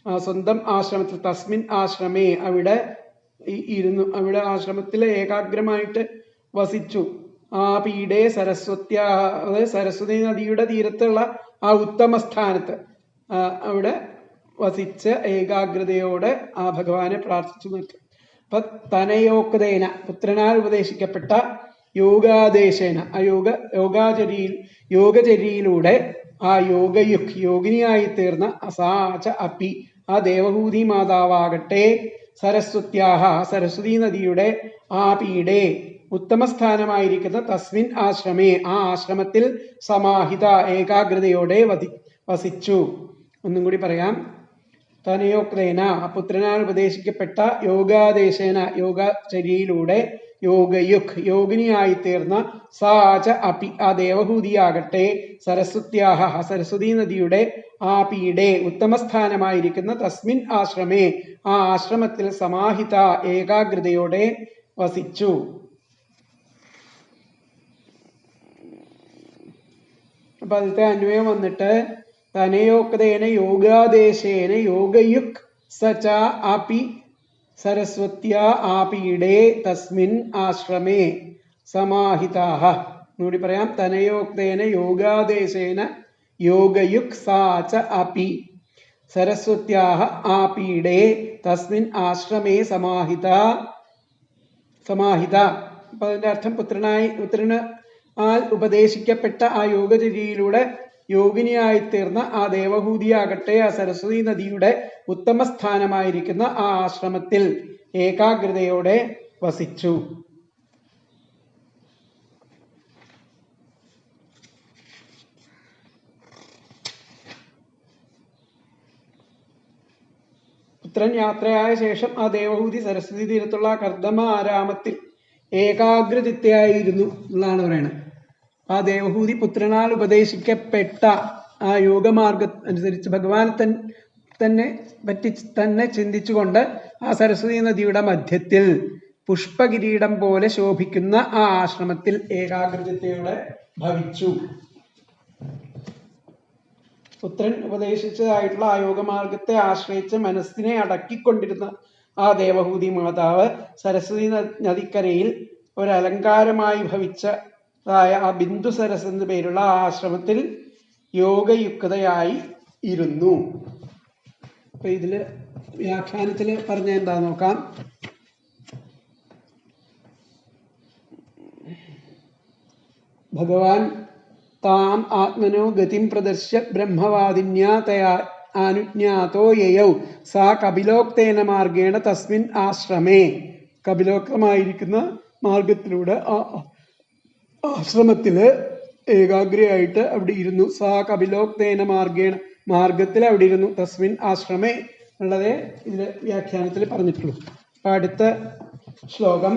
ആ സ്വന്തം ആശ്രമത്തിൽ തസ്മിൻ ആശ്രമേ അവിടെ ഇരുന്നു. അവിടെ ആശ്രമത്തിൽ ഏകാഗ്രമായിട്ട് വസിച്ചു. ആ പീഡേ സരസ്വത്യാ സരസ്വതി നദിയുടെ തീരത്തുള്ള ആ ഉത്തമ സ്ഥാനത്ത് അവിടെ വസിച്ച് ഏകാഗ്രതയോടെ ആ ഭഗവാനെ പ്രാർത്ഥിച്ചു നിൽക്കും. അപ്പൊ തനയോക്തേന പുത്രനാൽ ഉപദേശിക്കപ്പെട്ട യോഗാദേശേന ആ യോഗചര്യയിലൂടെ ആ യോഗിനിയായി തീർന്ന അസാച അപ്പി ആ ദേവഹൂതി മാതാവാകട്ടെ സരസ്വത്യാഹ സരസ്വതി നദിയുടെ ആ പീഡേ ഉത്തമസ്ഥാനമായിരിക്കുന്ന തസ്മിൻ ആശ്രമേ ആ ആശ്രമത്തിൽ സമാഹിത ഏകാഗ്രതയോടെ വസിച്ചു. ഒന്നും കൂടി പറയാം. തനയോക്തേന പുത്രനാൽ ഉപദേശിക്കപ്പെട്ട യോഗാദേശേന യോഗചര്യയിലൂടെ യോഗയുക് യോഗിനിയായി തീർന്ന സാച അപി ആ ദേവഹൂതിയാകട്ടെ സരസ്വത്യാഹ സരസ്വതി നദിയുടെ ആ പീഡേ ഉത്തമസ്ഥാനമായിരിക്കുന്ന തസ്മിൻ ആശ്രമേ ആ ആശ്രമത്തിൽ സമാഹിത ഏകാഗ്രതയോടെ വസിച്ചു. അപ്പൊ അതിലത്തെ അന്വയം വന്നിട്ട് തനയോക്തേന യോഗാദേശേന യോഗയുക് സച ആപി സരസ്വത്യാ ആപീഡേ തസ്മിൻ ആശ്രമേ സമാഹിതാഹ. എന്നുകൂടി പറയാം. തനയോക്തേന യോഗാദേശേന യോഗയുക് സാ ച അപി സരസ്വത്യാഹ ആപീഡേ തസ്മിൻ ആശ്രമേ സമാഹിത. അപ്പൊ അതിന്റെ അർത്ഥം പുത്രന് ഉപദേശിക്കപ്പെട്ട ആ യോഗചര്യയിലൂടെ യോഗിനിയായിത്തീർന്ന ആ ദേവഹൂതിയാകട്ടെ ആ സരസ്വതി നദിയുടെ ഉത്തമ സ്ഥാനമായിരിക്കുന്ന ആ ആശ്രമത്തിൽ ഏകാഗ്രതയോടെ വസിച്ചു. പുത്രൻ യാത്രയായ ശേഷം ആ ദേവഹൂതി സരസ്വതി തീരത്തുള്ള കർദമ ആരാമത്തിൽ ഏകാഗ്രചിത്തയായിരുന്നു എന്നാണ് പറയുന്നത്. ആ ദേവഹൂതി പുത്രനാൽ ഉപദേശിക്കപ്പെട്ട ആ യോഗമാർഗ അനുസരിച്ച് ഭഗവാൻ തന്നെ ചിന്തിച്ചുകൊണ്ട് ആ സരസ്വതി നദിയുടെ മധ്യത്തിൽ പുഷ്പകിരീടം പോലെ ശോഭിക്കുന്ന ആ ആശ്രമത്തിൽ ഏകാഗ്രചിത്തയോടെ ഭവിച്ചു. പുത്രൻ ഉപദേശിച്ചതായിട്ടുള്ള ആ യോഗമാർഗത്തെ ആശ്രയിച്ച് മനസ്സിനെ അടക്കിക്കൊണ്ടിരുന്ന ആ ദേവഹൂതി മാതാവ് സരസ്വതി നദിക്കരയിൽ ഒരലങ്കാരമായി ഭവിച്ചതായ ആ ബിന്ദു സരസ് എന്നു പേരുള്ള ആ ആശ്രമത്തിൽ യോഗയുക്തയായി ഇരുന്നു. അപ്പൊ ഇതില് വ്യാഖ്യാനത്തില് പറഞ്ഞ എന്താ നോക്കാം. ഭഗവാൻ താം ആത്മനോ ഗതിം പ്രദർശ്യ ബ്രഹ്മവാദിന്യാ തയാ അനുജ്ഞാതോ യയൗ സാ കപിലോക്തേന മാർഗേണ തസ്മിൻ ആശ്രമേ. കപിലോക്തമായിരിക്കുന്ന മാർഗത്തിലൂടെ ആ ആശ്രമത്തില് ഏകാഗ്രയായിട്ട് അവിടെ ഇരുന്നു. സാ കപിലോക്തേന മാർഗേണ മാർഗത്തിൽ അവിടെ ഇരുന്നു. തസ്മിൻ ആശ്രമേ ഉള്ളതേ ഇതില് വ്യാഖ്യാനത്തിൽ പറഞ്ഞിട്ടുള്ളൂ. അപ്പൊ അടുത്ത ശ്ലോകം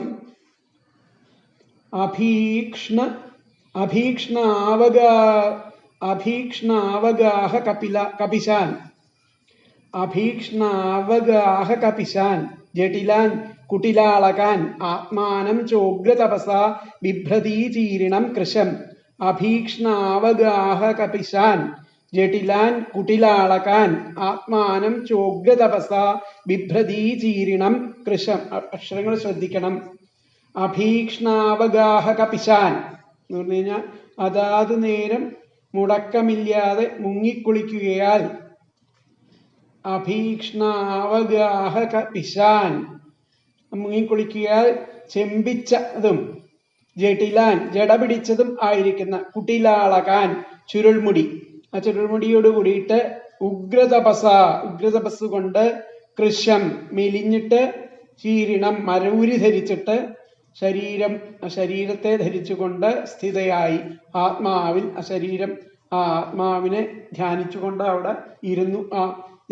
അഭീക്ഷ്ണാവഗാഹ കപിശാൻ ജടിലാൻ കുടിലാളകാൻ ആത്മാനം ചോഗ്രതപസാ ബിഭ്രതീചീരിണം കൃശം. അഭീക്ഷ്ണാവഗാഹ കപിശാൻ ജടിലാൻ കുടിലാളകാൻ ആത്മാനം ചോഗ്രതപസാ ബിഭ്രതീചീരിണം കൃശം. അക്ഷരങ്ങൾ ശ്രദ്ധിക്കണം. അഭീക്ഷ്ണാവഗാഹ കപിശാൻ എന്ന് പറഞ്ഞു കഴിഞ്ഞാൽ അതാത് നേരം മുടക്കമില്ലാതെ മുങ്ങിക്കുളിക്കുകയാൽ. അഭീക്ഷ്ണാവഗാഹ കപിശാൻ മുങ്ങിക്കുളിക്കുകയാൽ ചെമ്പിച്ചതും ജടിലാൻ ജട പിടിച്ചതും ആയിരിക്കുന്ന കുടിലാളകാൻ ചുരുൾമുടി ആ ചുരുൾമുടിയോട് കൂടിയിട്ട് ഉഗ്രതപസ് കൊണ്ട് കൃശം മെലിഞ്ഞിട്ട് ചീരിണം മരൂരി ധരിച്ചിട്ട് ശരീരത്തെ ധരിച്ചുകൊണ്ട് സ്ഥിതയായി ആത്മാവിൽ ആത്മാവിനെ ധ്യാനിച്ചുകൊണ്ട് അവിടെ ഇരുന്നു ആ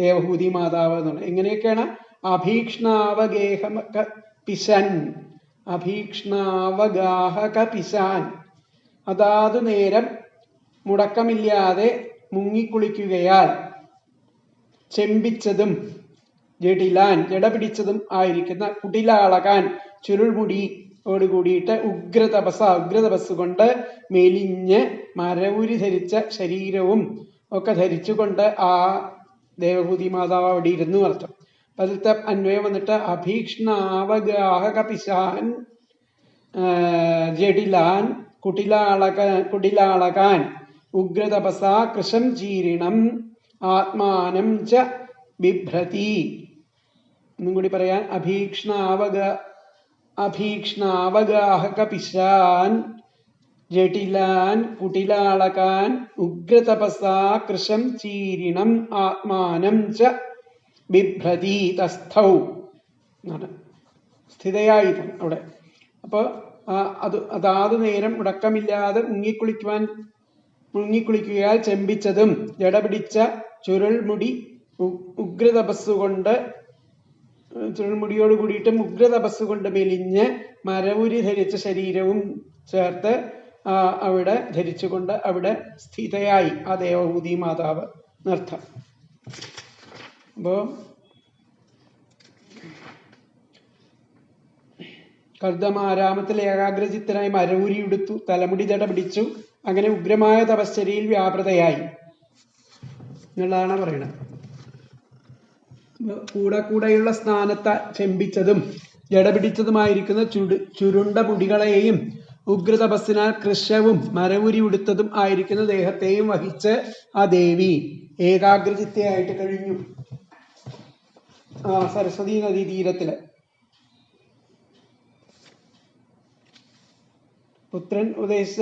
ദേവഹൂതി മാതാവ് എന്നുള്ളത്. എങ്ങനെയൊക്കെയാണ്? അഭീക്ഷ്ണാവഗാഹ കപിശാൻ അതാതു നേരം മുടക്കമില്ലാതെ മുങ്ങിക്കുളിക്കുകയാൽ ചെമ്പിച്ചതും ജടിലാൻ ജട പിടിച്ചതും ആയിരിക്കുന്ന കുടിലാളകാൻ ചുരുൾമുടി ഓടുകൂടിയിട്ട് ഉഗ്രതപസ് കൊണ്ട് മെലിഞ്ഞ് മരവുരി ധരിച്ച ശരീരവും ഒക്കെ ധരിച്ചുകൊണ്ട് ആ ദേവഹൂതി മാതാവ് അവിടെ ഇരുന്നു അർത്ഥം. അതിലത്തെ അന്വയം വന്നിട്ട് അഭീക്ഷ്ണാവഗാഹ കപിശാൻ ജടിലാൻ കുടിലാളകാൻ ഉഗ്രതപസാ കൃശം ചീരിണം ആത്മാനം ച ബിഭ്രതി. ഒന്നും കൂടി പറയാൻ. അഭീക്ഷ്ണാവഗാഹ കപിശാൻ ജടിലാൻ കുടിലാളകാൻ ഉഗ്രതപസാ കൃശം ചീരിണം ആത്മാനം ച ബിഭ്രതി തസ്ഥൗ സ്ഥിതയായി അവിടെ. അപ്പൊ അതാത് നേരം മുടക്കമില്ലാതെ മുങ്ങിക്കുളിക്കുകയാൽ ചെമ്പിച്ചതും ജട പിടിച്ച ചുരുൾമുടി ചുരുൾമുടിയോട് കൂടിയിട്ട് ഉഗ്രതപസ് കൊണ്ട് മെലിഞ്ഞ് മരവുരി ധരിച്ച ശരീരവും ചേർത്ത് അവിടെ ധരിച്ചുകൊണ്ട് അവിടെ സ്ഥിതയായി ആ ദേവഹൂതി മാതാവ് എന്നർത്ഥം. അപ്പോ കർദമാരാമത്തിൽ ഏകാഗ്രചിത്തനായി മരവുരി ഉടുത്തു, തലമുടി ജട പിടിച്ചു, അങ്ങനെ ഉഗ്രമായ തപശ്ചര്യയിൽ വ്യാപൃതയായി എന്നുള്ളതാണ് പറയുന്നത്. കൂടെയുള്ള സ്ഥാനത്ത് ചെമ്പിച്ചതും ജട പിടിച്ചതുമായിരിക്കുന്ന ചുരുണ്ട മുടികളെയും ഉഗ്രതപസ്സിനാൽ കൃശവും മരവുരി ഉടുത്തതും ആയിരിക്കുന്ന ദേഹത്തെയും വഹിച്ച് ആ ദേവി ഏകാഗ്രചിത്തയായിട്ട് കഴിഞ്ഞു. സരസ്വതി നദീ തീരത്തില് പുത്രൻ ഉദ്ദേശിച്ച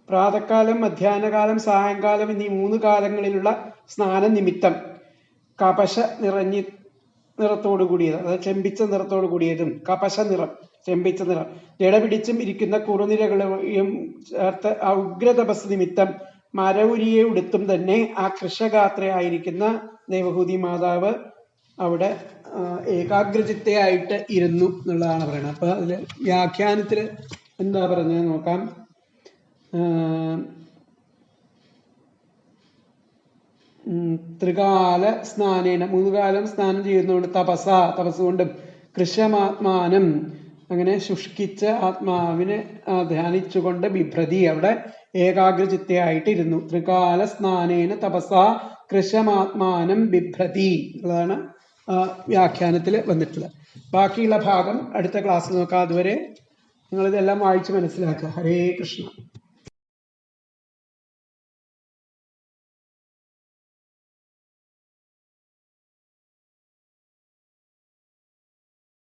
പ്രാതകാലം, മധ്യാഹ്നകാലം, സായങ്കാലം എന്നീ 3 കാലങ്ങളിലുള്ള സ്നാന നിമിത്തം കപശ നിറത്തോടു കൂടിയത്, അതായത് ചെമ്പിച്ച നിറത്തോടു കൂടിയതും, കപശ നിറം ചെമ്പിച്ച നിറം, ജട പിടിച്ചും ഇരിക്കുന്ന കുറുനിരകളെയും ചേർത്ത് ആ ഉഗ്രതപസ് നിമിത്തം മരവുരിയെ ഉടുത്തും തന്നെ ആ കൃഷഗാത്രയായിരിക്കുന്ന ദേവഹൂതി മാതാവ് അവിടെ ഏകാഗ്രചിത്തയായിട്ട് ഇരുന്നു എന്നുള്ളതാണ് പറയുന്നത്. അപ്പൊ അതില് വ്യാഖ്യാനത്തില് എന്താ പറഞ്ഞത് നോക്കാം. ത്രികാല സ്നാനേന 3 കാലം സ്നാനം ചെയ്യുന്നതുകൊണ്ട് തപസ് കൊണ്ടും കൃശമാത്മാനം അങ്ങനെ ശുഷ്കിച്ച ആത്മാവിനെ ധ്യാനിച്ചുകൊണ്ട് ബിഭ്രതി അവിടെ ഏകാഗ്രചിത്തയായിട്ടിരുന്നു. ത്രികാല സ്നാനേന തപസാ കൃശമാത്മാനം ബിഭ്രതി എന്നുള്ളതാണ് വ്യാഖ്യാനത്തിൽ വന്നിട്ടുള്ളത്. ബാക്കിയുള്ള ഭാഗം അടുത്ത ക്ലാസ്സിൽ നോക്കാം. അതുവരെ നിങ്ങളിതെല്ലാം വായിച്ച് മനസ്സിലാക്കുക. ഹരേ കൃഷ്ണ.